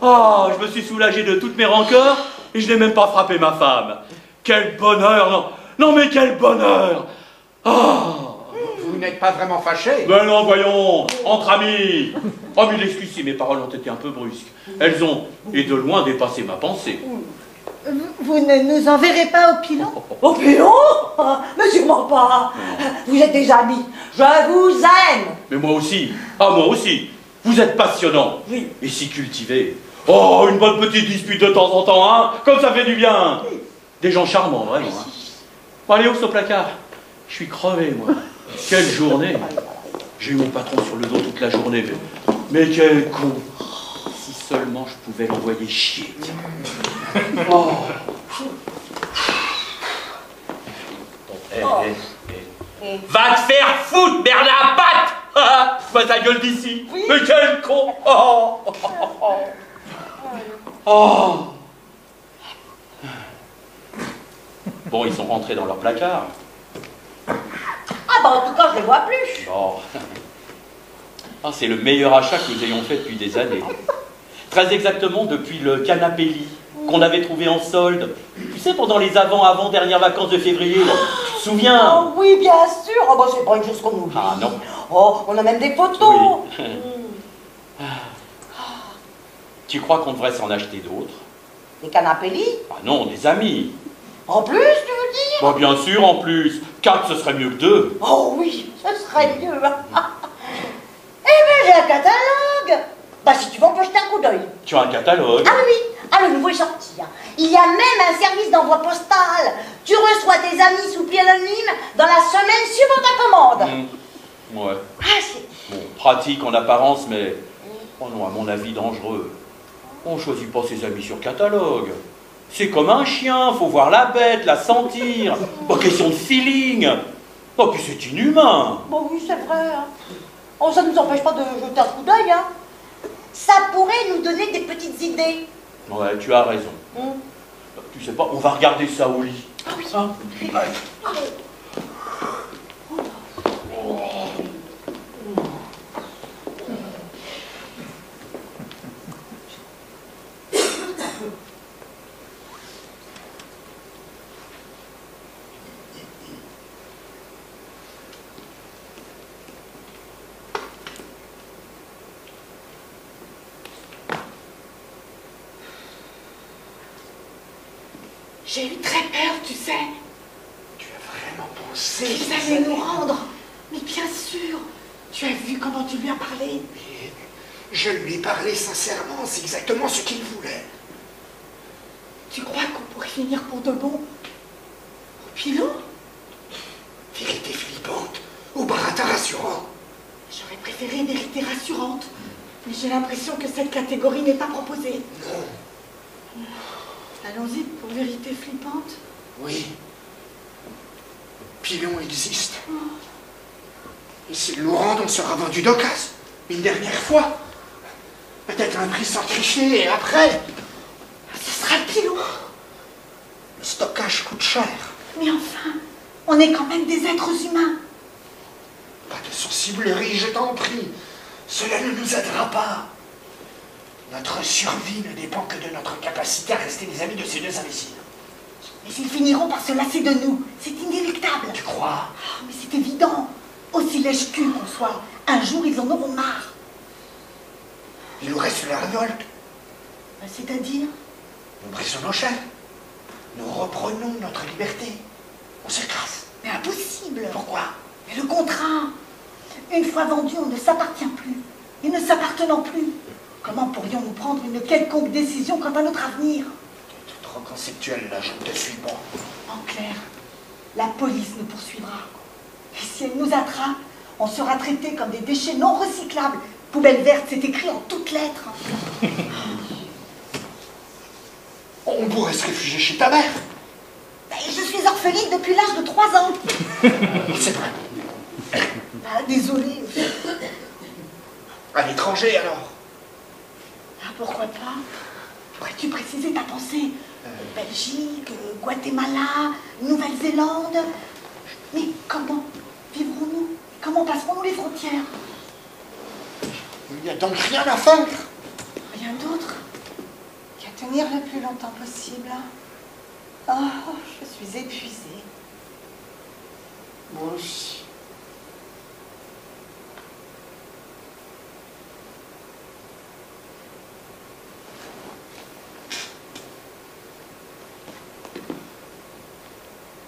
Oh, je me suis soulagé de toutes mes rancœurs et je n'ai même pas frappé ma femme. Quel bonheur! Non, non mais quel bonheur! Oh! Vous n'êtes pas vraiment fâché? Ben non, voyons, entre amis. Oh, mais excusez si mes paroles ont été un peu brusques. Elles ont, et de loin, dépassé ma pensée. Vous ne nous enverrez pas au pilon? Au pilon? Mais sûrement pas. Vous êtes des amis. Je vous aime. Mais moi aussi, ah moi aussi, vous êtes passionnant. Oui. Et si cultivé. Oh, une bonne petite dispute de temps en temps, hein, comme ça fait du bien. Des gens charmants, vraiment. Hein. Bon, allez, au placard. Je suis crevé, moi. Quelle journée. J'ai eu mon patron sur le dos toute la journée, mais quel con. Si seulement je pouvais l'envoyer chier. Oh. Va te faire foutre, merde à patte! Ah, pas ta gueule d'ici! Oui. Mais quel con! Oh. Oh. Bon, ils sont rentrés dans leur placard. Ah bah en tout cas, je les vois plus. Oh. Ah, c'est le meilleur achat que nous ayons fait depuis des années. Très exactement depuis le canapé lit qu'on avait trouvé en solde. Tu sais, pendant les avant-dernières vacances de février, là. Tu te souviens? Oh oui, bien sûr. Oh bah c'est pas une chose qu'on oublie. Ah non. Oh, on a même des photos. Oui. Tu crois qu'on devrait s'en acheter d'autres? Des canapés lits? Ah non, des amis. En plus, tu veux dire? Bah bien sûr, en plus. 4, ce serait mieux que 2. Oh oui, ce serait mieux. Eh bien, j'ai un catalogue. Bah si tu veux, on peut jeter un coup d'œil. Tu as un catalogue? Ah oui, ah le nouveau est sorti. Hein. Il y a même un service d'envoi postal. Tu reçois tes amis sous pied anonyme dans la semaine suivant ta commande. Ouais. Ah, c'est... Bon, pratique en apparence, mais... Oh non, à mon avis, dangereux. On choisit pas ses amis sur catalogue. C'est comme un chien, faut voir la bête, la sentir. Pas question de feeling. Oh, puis c'est inhumain. Bon oui, c'est vrai. Hein. Oh, ça ne nous empêche pas de jeter un coup d'œil. Hein. Ça pourrait nous donner des petites idées. Ouais, tu as raison. Tu sais pas, on va regarder ça au lit. Ah oui. Hein? J'ai eu très peur, tu sais. Tu as vraiment pensé Qu'ils allaient nous rendre. Mais bien sûr. Tu as vu comment tu lui as parlé? Mais je lui ai parlé sincèrement, c'est exactement ce qu'il voulait. Tu crois qu'on pourrait finir pour de bon au pilon? Vérité flippante, au baratin rassurant. J'aurais préféré vérité rassurante. Mais j'ai l'impression que cette catégorie n'est pas proposée. Non. Allons-y pour vérité flippante. Oui. Pilon existe. Et s'ils nous rendent, on sera vendu d'occasion. Une dernière fois. Peut-être un prix sans tricher, et après... Ce sera le pilon. Le stockage coûte cher. Mais enfin, on est quand même des êtres humains. Pas de sensiblerie, je t'en prie. Cela ne nous aidera pas. Notre survie ne dépend que de notre capacité à rester des amis de ces deux imbéciles. Mais ils finiront par se lasser de nous. C'est inéluctable. Tu crois? Mais c'est évident. Aussi lèche-cul qu'on soit, un jour ils en auront marre. Il nous reste la révolte. C'est-à-dire? Nous brisons nos chaînes. Nous reprenons notre liberté. On s'écrase. Mais impossible. Pourquoi? Mais le contrat. Une fois vendu, on ne s'appartient plus. Et ne s'appartenant plus, comment pourrions-nous prendre une quelconque décision quant à notre avenir? C'est trop conceptuel là, je ne te suis pas. En clair, la police nous poursuivra. Et si elle nous attrape, on sera traité comme des déchets non recyclables. Poubelle verte, c'est écrit en toutes lettres. On pourrait se réfugier chez ta mère. Et je suis orpheline depuis l'âge de 3 ans. C'est vrai. Désolée. À l'étranger alors? Ah, pourquoi pas? Pourrais-tu préciser ta pensée? Belgique, Guatemala, Nouvelle-Zélande. Mais comment vivrons-nous? Comment passerons-nous les frontières? Il n'y a donc rien à faire. Rien d'autre qu'à tenir le plus longtemps possible. Oh, je suis épuisée. Moi aussi.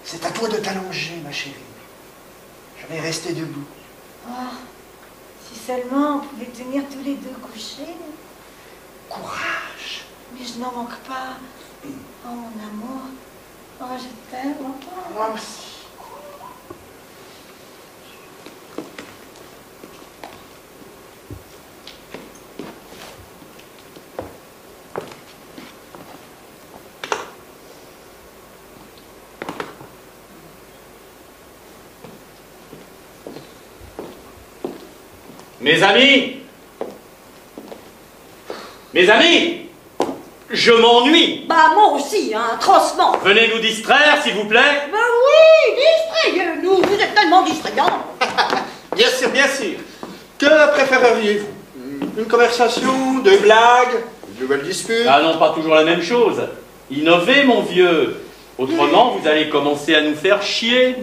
C'est à toi de t'allonger, ma chérie. Je vais rester debout. Oh, si seulement on pouvait tenir tous les deux couchés. Courage. Mais je n'en manque pas. Oh, mon amour. Oh, je t'aime. Moi aussi. Mes amis! Mes amis! Je m'ennuie! Bah, moi aussi, hein, atrocement. Venez nous distraire, s'il vous plaît! Bah oui, distrayez-nous, vous êtes tellement distrayants. Bien sûr, bien sûr. Que préféreriez-vous? Une conversation, deux blagues, une nouvelle dispute? Ah non, pas toujours la même chose. Innovez, mon vieux. Autrement, vous allez commencer à nous faire chier.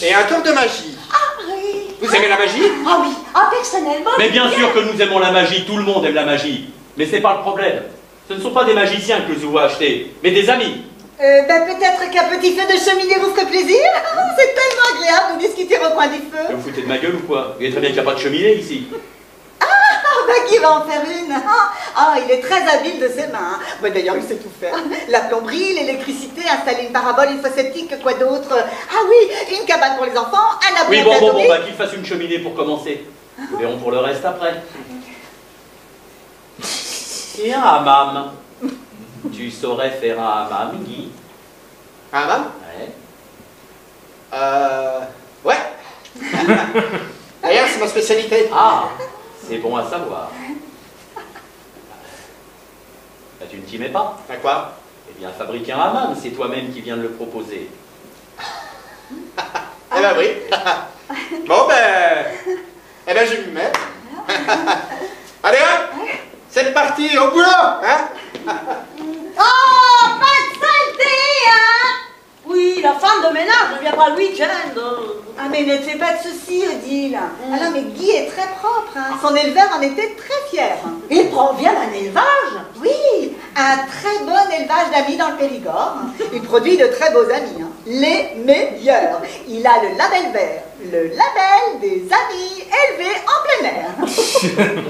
Et un tour de magie. Ah oui. Vous aimez la magie? Ah oui, ah personnellement. Mais bien sûr que nous aimons la magie, tout le monde aime la magie. Mais c'est pas le problème. Ce ne sont pas des magiciens que je vous ai achetés, mais des amis. Peut-être qu'un petit feu de cheminée vous ferait plaisir. C'est tellement agréable de discuter au coin du feu. Vous vous foutez de ma gueule ou quoi? Vous voyez très bien qu'il n'y a pas de cheminée ici. Qui va en faire une? Il est très habile de ses mains. D'ailleurs, il sait tout faire. La plomberie, l'électricité, installer une parabole, une fosse septique, quoi d'autre? Ah oui, une cabane pour les enfants, un abri Oui, bon, atomique. qu'il fasse une cheminée pour commencer. Nous verrons pour le reste après. Et un hammam. Tu saurais faire un hammam, Guy? Un hammam? Ouais. Ouais. D'ailleurs, c'est ma spécialité. Ah, c'est bon à savoir. Bah, tu ne t'y mets pas? À quoi? Eh bien, fabriquer un hammam, c'est toi-même qui viens de le proposer. Eh ben oui. Bon eh ben je m'y mets. Allez hop, c'est parti, au boulot, hein? Oh, pas de saleté, hein? Oui, la femme de ménage ne vient pas le week-end. Ah, mais ne te fais pas de soucis, Odile. Ah non, mais Guy est très propre. Hein. Son éleveur en était très fier. Il provient d'un élevage. Oui, Un très bon élevage d'amis dans le Périgord. Il produit de très beaux amis, hein. Les meilleurs. Il a le label vert, le label des amis élevés en plein air.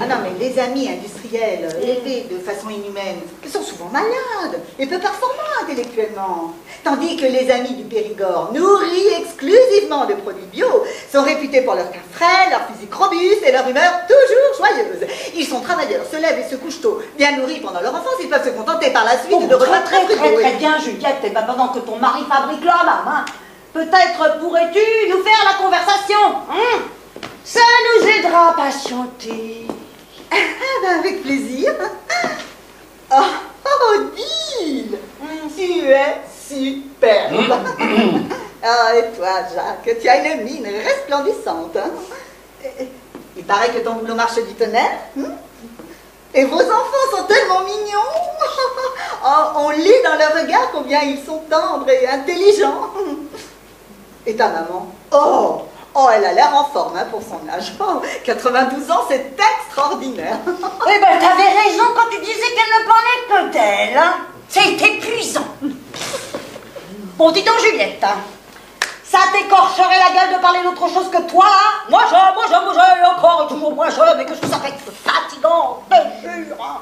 Ah non, mais les amis industriels élevés de façon inhumaine sont souvent malades et peu performants intellectuellement. Tandis que les amis du Périgord, nourris exclusivement de produits bio, sont réputés pour leur cœur frais, leur physique robuste et leur humeur toujours joyeuse. Ils sont travailleurs, se lèvent et se couchent tôt. Bien nourris pendant leur enfance, ils peuvent se contenter par la suite de repas très bien, Juliette, et pendant que ton mari fabrique l'homme, hein, peut-être pourrais-tu nous faire la conversation, hein? Ça nous aidera à patienter. Ah ben avec plaisir. Oh, Odile, tu es superbe. Ah, et toi, Jacques, tu as une mine resplendissante. Hein? Il paraît que ton boulot marche du tonnerre. Et vos enfants sont tellement mignons. Oh, on lit dans leur regard combien ils sont tendres et intelligents. Et ta maman? Oh, elle a l'air en forme, hein, pour son âge. Oh, 92 ans, c'est extraordinaire. Eh ben, t'avais raison quand tu disais qu'elle ne parlait que d'elle. Hein. C'est épuisant. Bon, dis donc, Juliette, hein. Ça t'écorcherait la gueule de parler d'autre chose que toi, là? Moi, et encore et toujours moi, mais que je trouve ça fait fatigant, c'est sûr. Hein.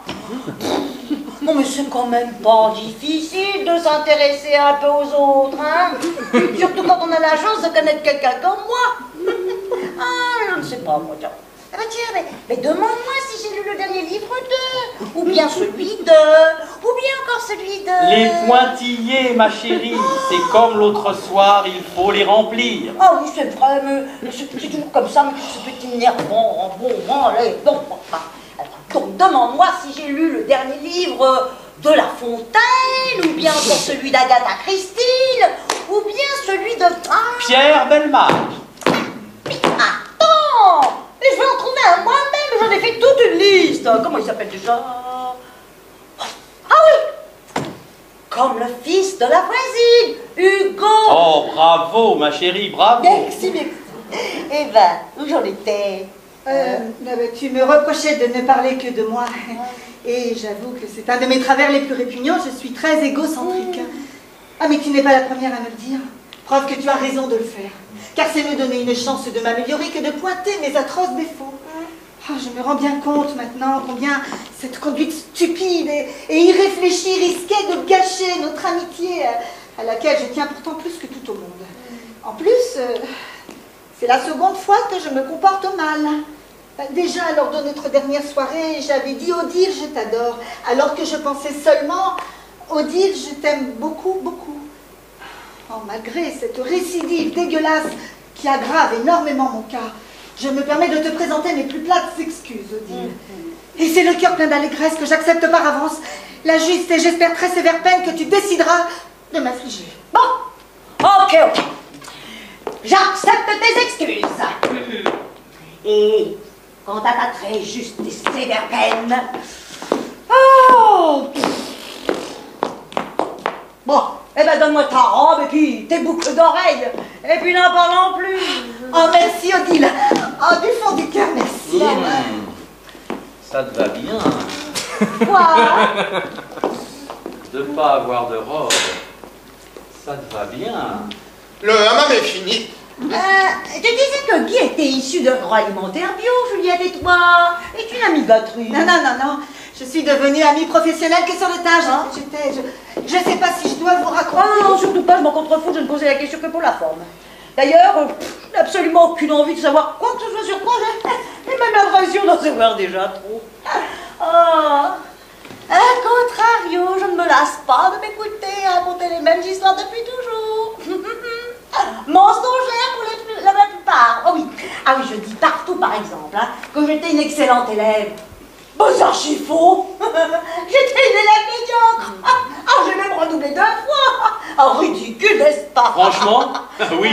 Non, mais c'est quand même pas difficile de s'intéresser un peu aux autres, hein. Surtout quand on a la chance de connaître quelqu'un comme moi. Ah, je ne sais pas, moi, tiens. Ah bah tiens, mais demande-moi si j'ai lu le dernier livre de, ou bien celui de, ou bien encore celui de... Les pointillés, ma chérie, c'est comme l'autre soir, il faut les remplir. Ah oui, c'est vrai, mais c'est toujours comme ça, mais c'est petit énervant. Bon, allez, bon. Donc demande-moi si j'ai lu le dernier livre de La Fontaine, ou bien encore celui d'Agatha Christine, ou bien celui de... Pierre Bellemare. Mais attends! Mais je vais en trouver un moi-même, j'en ai fait toute une liste. Comment il s'appelle déjà? Ah oui! Comme le fils de la voisine, Hugo. Oh, bravo, ma chérie, bravo. Merci. Eh ben, où j'en étais? Tu me reprochais de ne parler que de moi. Et j'avoue que c'est un de mes travers les plus répugnants. Je suis très égocentrique. Ah, mais tu n'es pas la première à me le dire. Preuve que tu as raison de le faire. Car c'est me donner une chance de m'améliorer que de pointer mes atroces défauts. Oh, je me rends bien compte maintenant combien cette conduite stupide et irréfléchie risquait de gâcher notre amitié à laquelle je tiens pourtant plus que tout au monde. En plus, c'est la seconde fois que je me comporte mal. Déjà, lors de notre dernière soirée, j'avais dit « Odile, je t'adore », alors que je pensais seulement « Odile, je t'aime beaucoup, beaucoup ». Oh, malgré cette récidive dégueulasse qui aggrave énormément mon cas, je me permets de te présenter mes plus plates excuses, Odile. Et c'est le cœur plein d'allégresse que j'accepte par avance la juste et j'espère très sévère peine que tu décideras de m'affliger. Bon, ok. J'accepte tes excuses. Et quant à ta très juste et sévère peine... Oh! Bon, eh ben donne-moi ta robe et puis tes boucles d'oreilles. Et puis n'en parlons plus. Oh, merci, Odile. Oh, du fond du cœur, merci. Ça te va bien. Quoi? De pas avoir de robe. Ça te va bien. Le hammam est fini. Tu disais que Guy était issu de agroalimentaire bio, Juliette, et toi? Et tu n'as mis gâterie? Non. Je suis devenue amie professionnelle que sur le tas. Hein? Je sais pas si je dois vous raconter. Oh non, surtout pas, je m'en contrefous, je ne posais la question que pour la forme. D'ailleurs, je n'ai absolument aucune envie de savoir quoi que ce soit sur toi. J'ai même l'impression d'en savoir déjà trop. Oh. A contrario, je ne me lasse pas de m'écouter raconter les mêmes histoires depuis toujours. Mensongère pour la plupart. Oh oui. Ah oui, je dis partout, par exemple, hein, que j'étais une excellente élève. Bon, c'est archi faux. J'étais une élève médiocre. J'ai même redoublé 2 fois. Oh, ridicule, n'est-ce pas? Franchement, oui.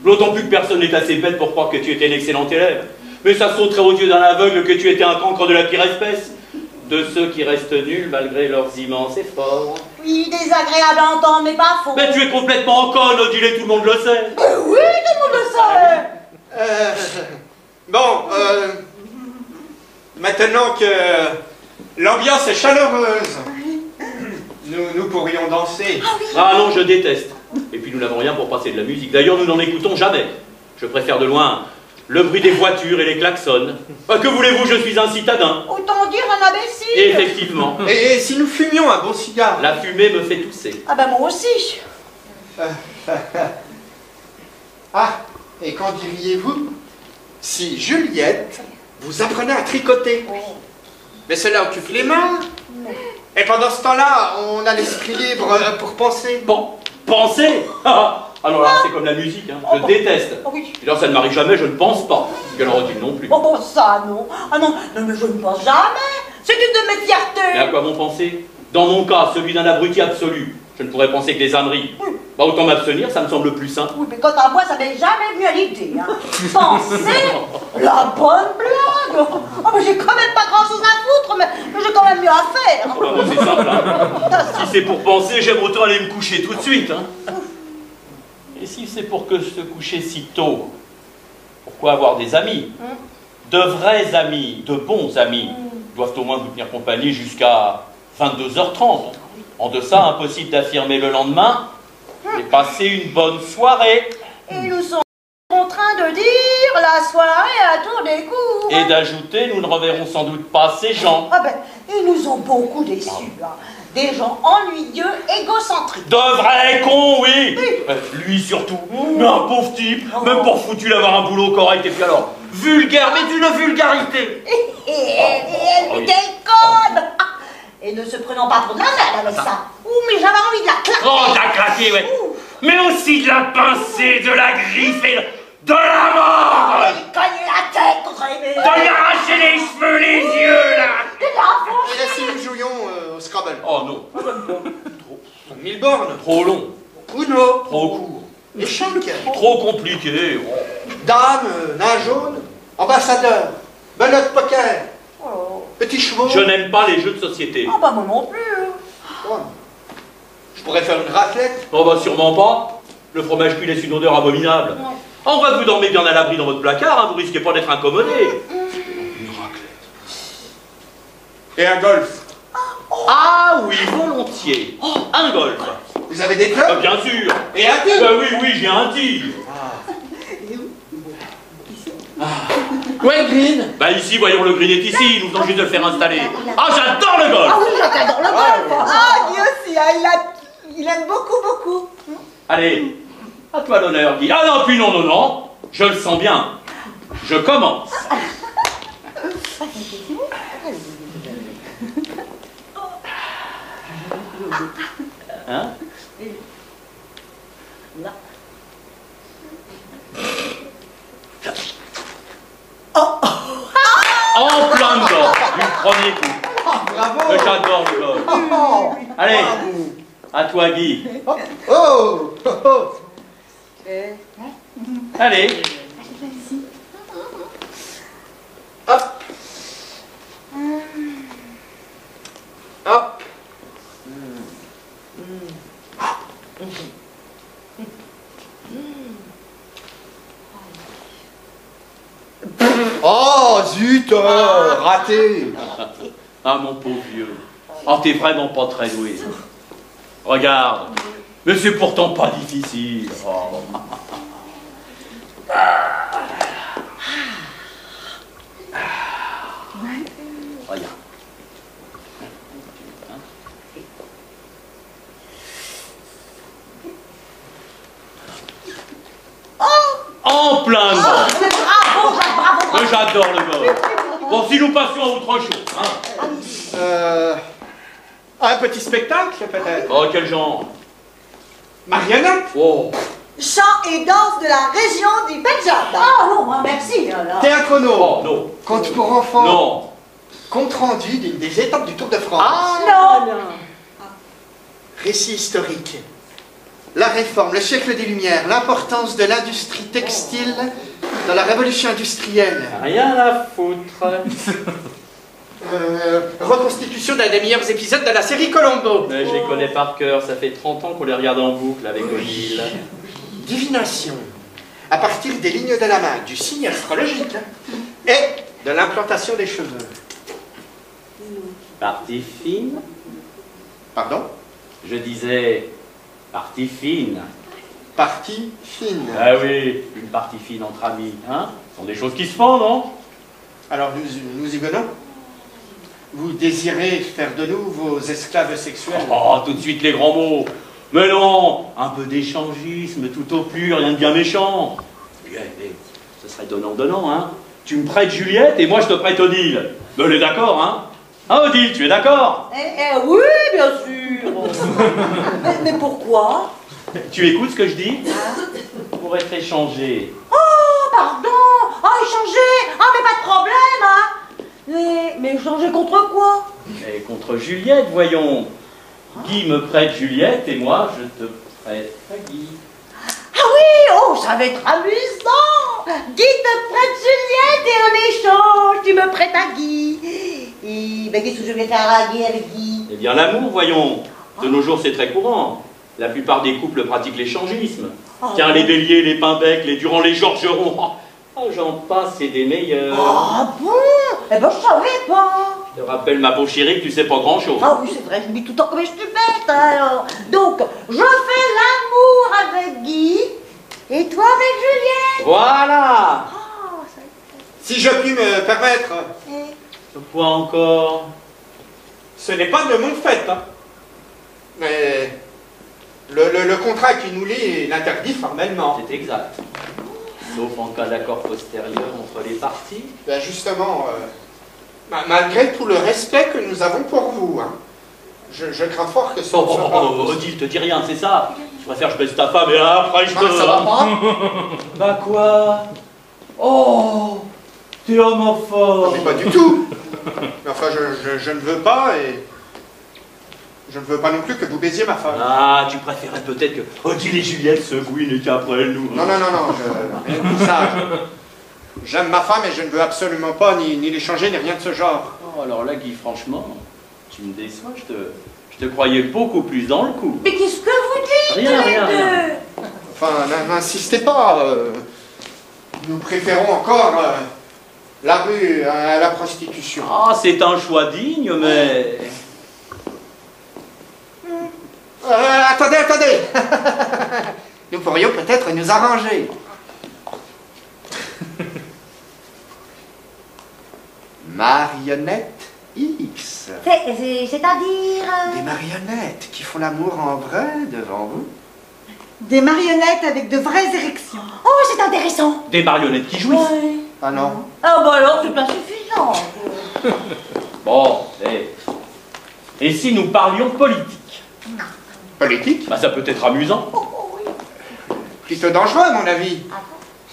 D'autant plus que personne n'est assez bête pour croire que tu étais une excellente élève. Mais ça sauterait aux yeux d'un aveugle que tu étais un cancre de la pire espèce. De ceux qui restent nuls malgré leurs immenses efforts. Oui, désagréable à entendre, mais pas faux. Mais tu es complètement conne, Odile, et tout le monde le sait. Oui, tout le monde le sait. Maintenant que l'ambiance est chaleureuse, Nous pourrions danser. Ah non, je déteste. Et puis nous n'avons rien pour passer de la musique. D'ailleurs, nous n'en écoutons jamais. Je préfère de loin le bruit des voitures et les klaxons. Que voulez-vous, je suis un citadin. Autant dire un imbécile. Effectivement. Et si nous fumions un bon cigare? La fumée me fait tousser. Ah ben moi aussi. Ah, et qu'en diriez-vous si Juliette vous apprenait à tricoter? Mais cela occupe les mains. Et pendant ce temps-là, on a l'esprit libre pour penser. Bon, pensez. Alors là, c'est comme la musique, hein. Je déteste. Oui. Et alors, ça ne m'arrive jamais, je ne pense pas. Quelle routine non plus. Oh bon, ça non. Ah non, non mais je ne pense jamais. C'est une de mes Mais fiertés. à quoi bon penser? Dans mon cas, celui d'un abruti absolu, je ne pourrais penser que des âneries. Bah, autant m'abstenir, ça me semble plus sain. Oui, mais quant à moi, ça m'est jamais venu à l'idée. Hein. Penser, la bonne blague. Oh, mais j'ai quand même pas grand-chose à foutre, mais j'ai quand même mieux à faire. Bah, moi, c'est simple, hein. Si c'est pour penser, j'aime autant aller me coucher tout de suite, hein. Et si c'est pour que se coucher si tôt, pourquoi avoir des amis? De vrais amis, de bons amis, doivent au moins vous tenir compagnie jusqu'à 22h30. En deçà, impossible d'affirmer le lendemain et passer une bonne soirée. Et nous sommes contraints de dire la soirée à tour des coups. Et d'ajouter, nous ne reverrons sans doute pas ces gens. Ah ben, ils nous ont beaucoup déçus. Hein. Des gens ennuyeux, égocentriques. De vrais cons, oui. Lui surtout. Mais un pauvre type, même pour foutu d'avoir un boulot correct. Et puis alors, vulgaire, mais d'une vulgarité. Et elle oui. déconne. Et ne se prenant pas pour de la merde avec ça. Ouh, mais j'avais envie de la claquer. Oh, de la claquer, ouais. Mais aussi de la pincer, de la griffer, de la mordre. Il cogne la tête contre les murs. De lui arracher les cheveux, les yeux, là. De la fauche. Et là, si nous jouions au Scrabble? Oh non. Trop. 1000 bornes. Trop long, Uno. trop court, Échec. trop compliqué. Dame, nain jaune. Ambassadeur. Belote poker. Oh. Petit chevaux. Je n'aime pas les jeux de société. Ah bah moi non plus. Oh. Je pourrais faire une raclette. Oh bah sûrement pas. Le fromage cuit laisse une odeur abominable. En vrai, vous dormez bien à l'abri dans votre placard, hein, vous risquez pas d'être incommodé. Une raclette. Et un golf. Ah oui, volontiers. Un golf. Vous avez des clubs? Bien sûr. Et un tigre? Bah oui, oui, j'ai un tigre. Où est le green? Bah ici, voyons, le green est ici, nous venons juste de le faire installer. Ah, j'adore le golf. Ah oui, j'adore le golf. Ah, Guy aussi, hein, il aime beaucoup, beaucoup. Allez, à toi l'honneur, Guy. Ah non, puis non, non, non, je le sens bien. Je commence. Hein? En plein dedans, du premier coup. Bravo. Mais j'adore le golf. Oh. Allez, à toi, Guy. Oh. Oh. Oh. Allez. Hop. Hop. Oh, zut, raté. Ah, mon pauvre vieux. Oh, t'es vraiment pas très doué. Regarde. Mais c'est pourtant pas difficile. Oh. Regarde. En plein dedans. Bravo, bravo. Mais j'adore le golf. Bon, si nous passions à autre chose. Hein. Un petit spectacle, peut-être? Oh, quel genre? Marionnette? Oh. Chant et danse de la région du Pendjab. Ah non, merci. Alors. Théâtre Oh, non. Conte pour enfants. Non. Compte rendu d'une des étapes du Tour de France. Non. Récit historique. La Réforme, le siècle des Lumières, l'importance de l'industrie textile dans la révolution industrielle. Rien à foutre. Reconstitution d'un des meilleurs épisodes de la série Colombo. Mais je les connais par cœur, ça fait 30 ans qu'on les regarde en boucle avec Odile. Divination. À partir des lignes de la main, du signe astrologique et de l'implantation des cheveux. Partie fine. Pardon? Je disais, partie fine. Partie fine. Ah oui, une partie fine entre amis, hein? Ce sont des choses qui se font, non? Alors nous y venons. Vous désirez faire de nous vos esclaves sexuels? Oh, tout de suite les grands mots. Mais non, un peu d'échangisme, tout au plus, rien de bien méchant. Ce serait donnant-donnant, hein? Tu me prêtes Juliette et moi je te prête Odile. Mais on est d'accord, hein? Ah, Odile, tu es d'accord? Oui, bien sûr. mais pourquoi? Tu écoutes ce que je dis? Pour être échangé. Oh, pardon. Oh, échanger. Ah, mais pas de problème, hein. Mais échanger contre quoi? Et contre Juliette, voyons. Guy me prête Juliette et moi je te prête à Guy. Ah oui, oh, ça va être amusant. Guy te prête Juliette et en échange, tu me prêtes à Guy. Et ben, qu'est-ce que je vais faire à Guy avec Guy? Eh bien l'amour, voyons. De nos jours c'est très courant. La plupart des couples pratiquent l'échangisme. Tiens, les béliers, les pimbecs, les durand, les georgerons. Oh, j'en passe, c'est des meilleurs. Ah bon? Eh ben, je savais pas. Je te rappelle, ma pauvre chérie, que tu sais pas grand-chose. Ah oui, c'est vrai, je me dis tout le temps comme je suis bête, alors. Donc, je fais l'amour avec Guy, et toi avec Juliette. Voilà. Oh, ça... Si je puis me permettre, Quoi encore? ce n'est pas de mon fait, hein. Mais le contrat qui nous lie l'interdit formellement. C'est exact. Sauf en cas d'accord postérieur entre les parties. Ben justement, malgré tout le respect que nous avons pour vous, hein, je crains fort que ça ne soit pas... Odile, te dis rien, c'est ça? Je préfère que je baisse ta femme et après je te... Ça va pas? Bah quoi? Oh, t'es homophobe. Mais pas du tout. Mais enfin, je ne veux pas et... Je ne veux pas non plus que vous baisiez ma femme. Ah, tu préférais peut-être que Odile et Juliette se gouinent et qu'après nous... Non, rien de tout ça. J'aime ma femme et je ne veux absolument pas ni l'échanger ni rien de ce genre. Oh, alors là, Guy, franchement, tu me déçois, je te croyais beaucoup plus dans le coup. Mais qu'est-ce que vous dites? Rien. Enfin, n'insistez pas. Nous préférons encore la rue à la prostitution. Ah, c'est un choix digne, mais... Attendez. Nous pourrions peut-être nous arranger. Marionnette X. C'est-à-dire... Des marionnettes qui font l'amour en vrai devant vous. Des marionnettes avec de vraies érections. Oh, c'est intéressant. Des marionnettes qui jouissent. Ouais. Ah non. Ah bah alors, c'est pas suffisant. Bon, et si nous parlions politique? Politique? Bah ça peut être amusant. Plutôt dangereux à mon avis.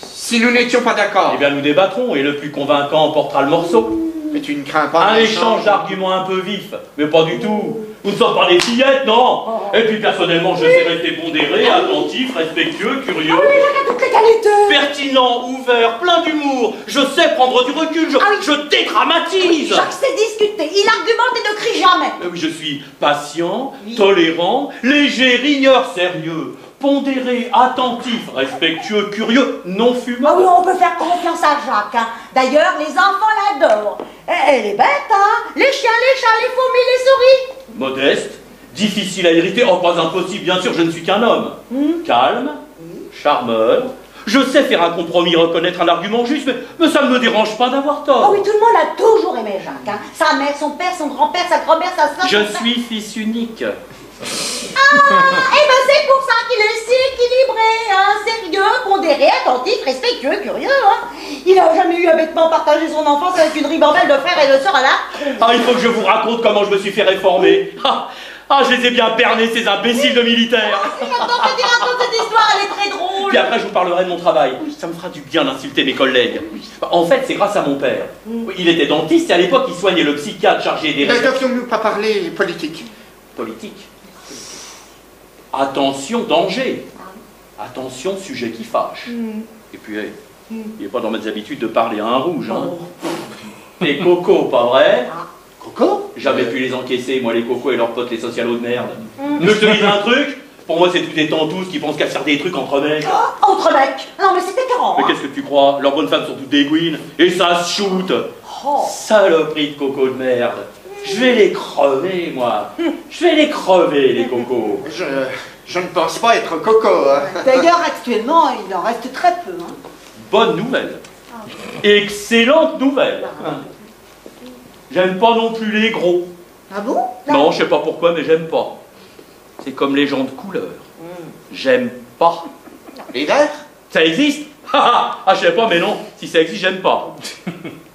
Si nous n'étions pas d'accord. Eh bien nous débattrons et le plus convaincant emportera le morceau. Mais tu ne crains pas Un échange d'arguments un peu vif, mais pas du tout. Nous ne sommes pas des fillettes, non. Et puis personnellement, je sais rester pondéré, attentif, respectueux, curieux. Toutes les qualités. Pertinent, ouvert, plein d'humour. Je sais prendre du recul, je dédramatise. Jacques sait discuter, il argumente et ne crie jamais. Mais oui, je suis patient, tolérant, léger, rigneur, sérieux, pondéré, attentif, respectueux, curieux, non fumeur. Ah oui, on peut faire confiance à Jacques. Hein. D'ailleurs, les enfants l'adorent. Elle est bête, hein. Les chiens, les chats, les fourmis, les souris. Modeste, difficile à hériter, oh pas impossible, bien sûr, je ne suis qu'un homme. Calme, charmeur, je sais faire un compromis, reconnaître un argument juste, mais ça ne me dérange pas d'avoir tort. Oh oui, tout le monde a toujours aimé Jacques. Hein. Sa mère, son père, son grand-père, sa grand-mère, sa soeur. Je suis fils unique. Ah, et ben c'est pour ça qu'il est si équilibré, hein, sérieux, pondéré, attentif, respectueux, curieux, hein. Il n'a jamais eu à bêtement partager son enfance avec une ribambelle de frères et de sœurs à la... Ah, il faut que je vous raconte comment je me suis fait réformer. Je les ai bien bernés, ces imbéciles de militaires. Si maintenant que tu racontes cette histoire, elle est très drôle. Puis après, je vous parlerai de mon travail. Ça me fera du bien d'insulter mes collègues. En fait, c'est grâce à mon père. Il était dentiste et à l'époque, il soignait le psychiatre chargé des... Ne devions-nous pas parler politique? Politique. Attention, danger. Attention, sujet qui fâche. Et puis, il n'est pas dans mes habitudes de parler à un rouge. Hein. Les cocos, pas vrai? Coco? J'avais pu les encaisser, moi, les cocos et leurs potes, les socialos de merde. Ne je te dise un truc? Pour moi, c'est tous des tantous qui pensent qu'à faire des trucs entre mecs. Oh, entre mecs. Non, mais c'est écœurant. Mais qu'est-ce que tu crois? Leurs bonnes femmes sont toutes des gouines et ça se shoot. Saloperie de coco de merde. Je vais les crever, moi. Je vais les crever, les cocos. Je ne pense pas être coco. Hein. D'ailleurs, actuellement, il en reste très peu. Hein. Bonne nouvelle. Excellente nouvelle. J'aime pas non plus les gros. Ah bon? Non, je sais pas pourquoi, mais j'aime pas. C'est comme les gens de couleur. J'aime pas. Les verts? Ça existe? Ah, je sais pas, mais non. Si ça existe, j'aime pas.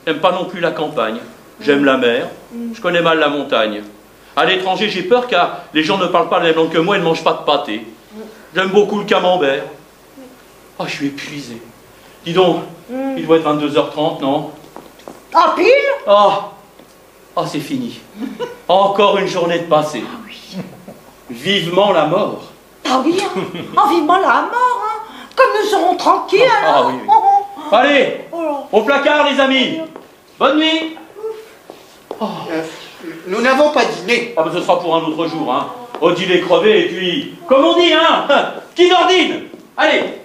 J'aime pas non plus la campagne. J'aime la mer. Je connais mal la montagne. À l'étranger, j'ai peur car les gens ne parlent pas la même langue que moi et ne mangent pas de pâté. J'aime beaucoup le camembert. Ah, je suis épuisé. Dis donc, il doit être 22h30, non? Ah, pile? Ah, c'est fini. Encore une journée de passée. Vivement la mort. Ah oui, hein. Oh, vivement la mort, hein. Comme nous serons tranquilles, alors. Ah oui, oui. Allez, au placard, les amis. Bonne nuit. Nous n'avons pas dîné. Ah, ben ce sera pour un autre jour, hein. Odile est crevé, et puis, comme on dit, hein, qui d'ordine. Allez.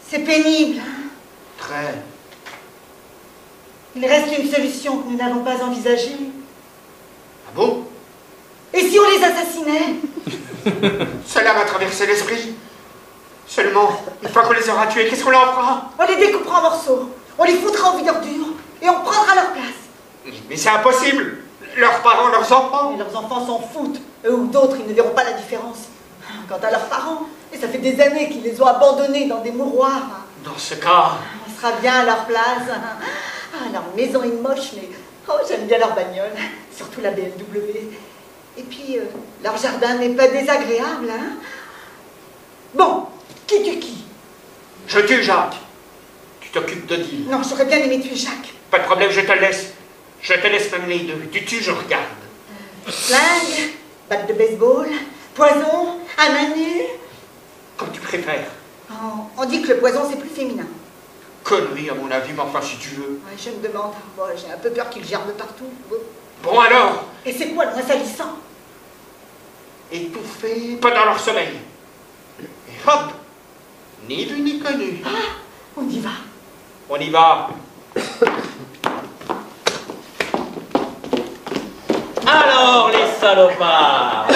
C'est pénible. Hein. Très. Il reste une solution que nous n'avons pas envisagée. Ah bon? Et si on les assassinait? Cela m'a traversé l'esprit. Seulement, une fois qu'on les aura tués, qu'est-ce qu'on leur fera? On les découpera en morceaux, on les foutra en videur dure, et on prendra leur place. Mais c'est impossible. Leurs parents, leurs enfants. Et leurs enfants s'en foutent. Eux ou d'autres, ils ne verront pas la différence. Quant à leurs parents, et ça fait des années qu'ils les ont abandonnés dans des mouroirs. Dans ce cas... On sera bien à leur place. Ah, leur maison est moche, mais oh, j'aime bien leur bagnole, surtout la BMW. Et puis, leur jardin n'est pas désagréable, hein. Bon, qui tue qui? Je tue Jacques. Tu t'occupes d'Odile. Non, j'aurais bien aimé tuer Jacques. Pas de problème, je te laisse. Je te laisse même les deux. Tu tues, je regarde. Flingue, batte de baseball, poison, à main nue. Comme tu préfères. Oh, on dit que le poison, c'est plus féminin. Connerie, à mon avis, mais enfin, si tu veux. Ouais, je me demande. Bon, j'ai un peu peur qu'il gerbe partout. Bon alors, Et c'est quoi le moins salissant? étouffés pendant leur sommeil. Et hop, ni vu ni connu. Ah, on y va. On y va. Alors, les salopards,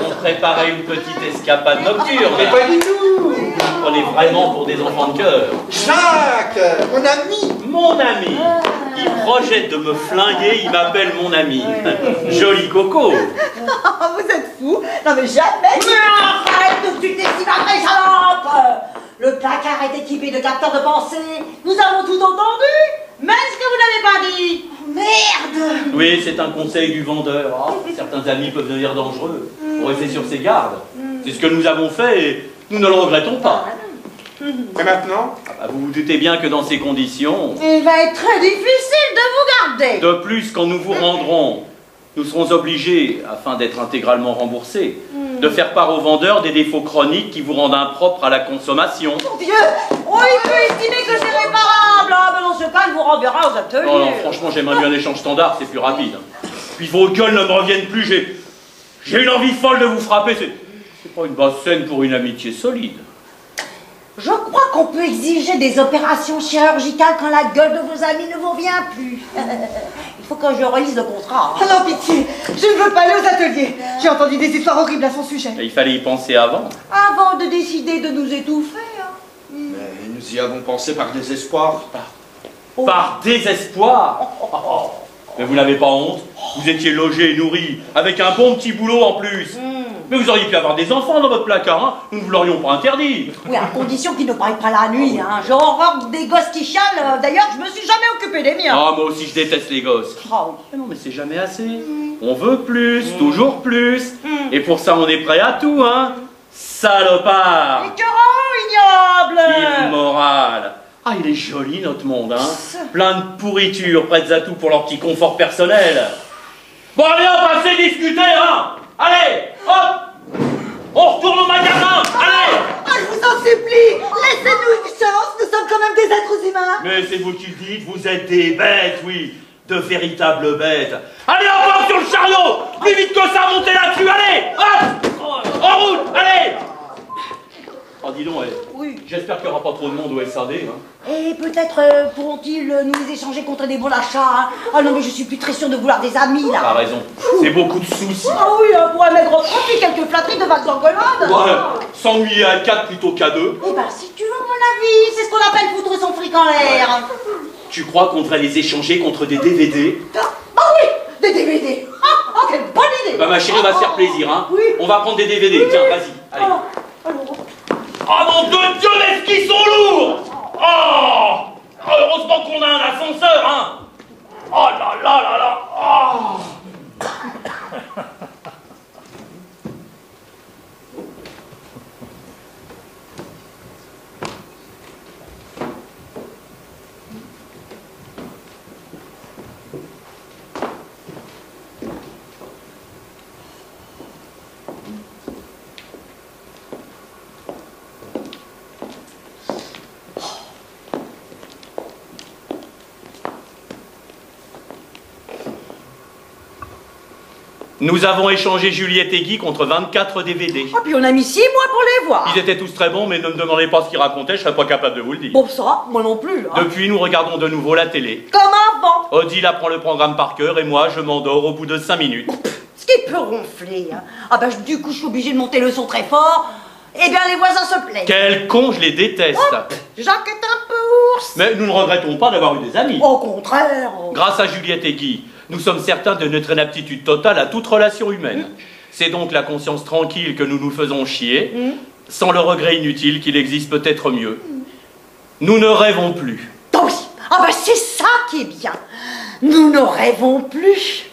on préparait une petite escapade nocturne. Mais pas du tout. On est vraiment pour des enfants de cœur. Jacques, mon ami. Mon ami, il projette de me flinguer, il m'appelle mon ami. Joli coco. Vous êtes fous. Non mais jamais. Mais arrête de suite des cigarettes, salope! Le placard est équipé de capteurs de pensée. Nous avons tout entendu, même ce que vous n'avez pas dit. Merde. Oui, c'est un conseil du vendeur. Ah, certains amis peuvent devenir dangereux. Faut rester sur ses gardes. C'est ce que nous avons fait et nous ne le regrettons pas. Et maintenant? Ah bah, vous vous doutez bien que dans ces conditions... Il va être très difficile de vous garder. De plus, quand nous vous rendrons, nous serons obligés, afin d'être intégralement remboursés, de faire part aux vendeurs des défauts chroniques qui vous rendent impropres à la consommation. Mon Dieu. Oh, il peut estimer que c'est réparable. Ah, mais dans ce cas, il vous renverra aux ateliers. Non, non, franchement, j'aimerais bien un échange standard, c'est plus rapide. Puis vos gueules ne me reviennent plus, j'ai une envie folle de vous frapper. C'est pas une basse scène pour une amitié solide. Je crois qu'on peut exiger des opérations chirurgicales quand la gueule de vos amis ne vous revient plus. Il faut que je relise le contrat. Oh non, pitié. Je ne veux pas aller aux ateliers. J'ai entendu des histoires horribles à son sujet. Et il fallait y penser avant. Avant de décider de nous étouffer. Hein. Mais nous y avons pensé par désespoir. Par désespoir. Oh. Mais vous n'avez pas honte? Vous étiez logé et nourri, avec un bon petit boulot en plus. Mais vous auriez pu avoir des enfants dans votre placard, hein? Nous ne vous l'aurions pas interdit. Oui, à condition qu'ils ne parlent pas la nuit. Hein. J'ai horreur des gosses qui chialent. D'ailleurs, je me suis jamais occupé des miens. Ah, moi aussi je déteste les gosses. Oh. Mais non, mais c'est jamais assez. On veut plus, toujours plus. Et pour ça, on est prêt à tout, hein? Salopard. Écœurant, ignoble. Immoral. Ah, il est joli notre monde, hein? Plein de pourritures, prêtes à tout pour leur petit confort personnel. Bon, allez, on va assez discuter, hein? Allez, hop! On retourne au magasin! des êtres humains. Mais c'est vous qui le dites, vous êtes des bêtes, oui. De véritables bêtes. Allez, en bas sur le chariot. Plus vite que ça, montez là-dessus, allez. Hop. En route, allez. Oh, dis donc, Oui. j'espère qu'il n'y aura pas trop de monde au SAD. Hein. Et peut-être pourront-ils nous les échanger contre des bons d'achat, hein. Ah non, mais je suis plus très sûre de vouloir des amis, là. T'as raison, c'est beaucoup de soucis. Ah oui, pour un maigre profit, quelques flatteries de vagues d'engueulade. Ouais, s'ennuyer à 4 plutôt qu'à 2. Eh ben, si tu veux mon avis, c'est ce qu'on appelle foutre son fric en l'air. Tu crois qu'on devrait les échanger contre des DVD? Ah oui, des DVD. Ah, quelle bonne idée. Bah ma chérie, on va se faire plaisir, hein. Oui. On va prendre des DVD, Oui. tiens, vas-y, allez. Oh mon Dieu, est-ce qu'ils sont lourds! Oh! Heureusement qu'on a un ascenseur, hein! Oh là là là là! Oh! Nous avons échangé Juliette et Guy contre 24 DVD. Ah, puis on a mis 6 mois pour les voir. Ils étaient tous très bons, mais ne me demandez pas ce qu'ils racontaient, je serais pas capable de vous le dire. Bon, ça, moi non plus. Hein. Depuis, nous regardons de nouveau la télé. Comme avant. Odile apprend le programme par cœur et moi, je m'endors au bout de 5 minutes. Ce qui peut ronfler. Hein. Ah ben, du coup, je suis obligée de monter le son très fort. Eh bien, les voisins se plaignent. Quel con, je les déteste. Jacques est un peu ours. Mais nous ne regrettons pas d'avoir eu des amis. Au contraire. Grâce à Juliette et Guy, nous sommes certains de notre inaptitude totale à toute relation humaine. C'est donc la conscience tranquille que nous nous faisons chier, sans le regret inutile qu'il existe peut-être mieux. Nous ne rêvons plus. Oh oui. Ah ben, c'est ça qui est bien. Nous ne rêvons plus.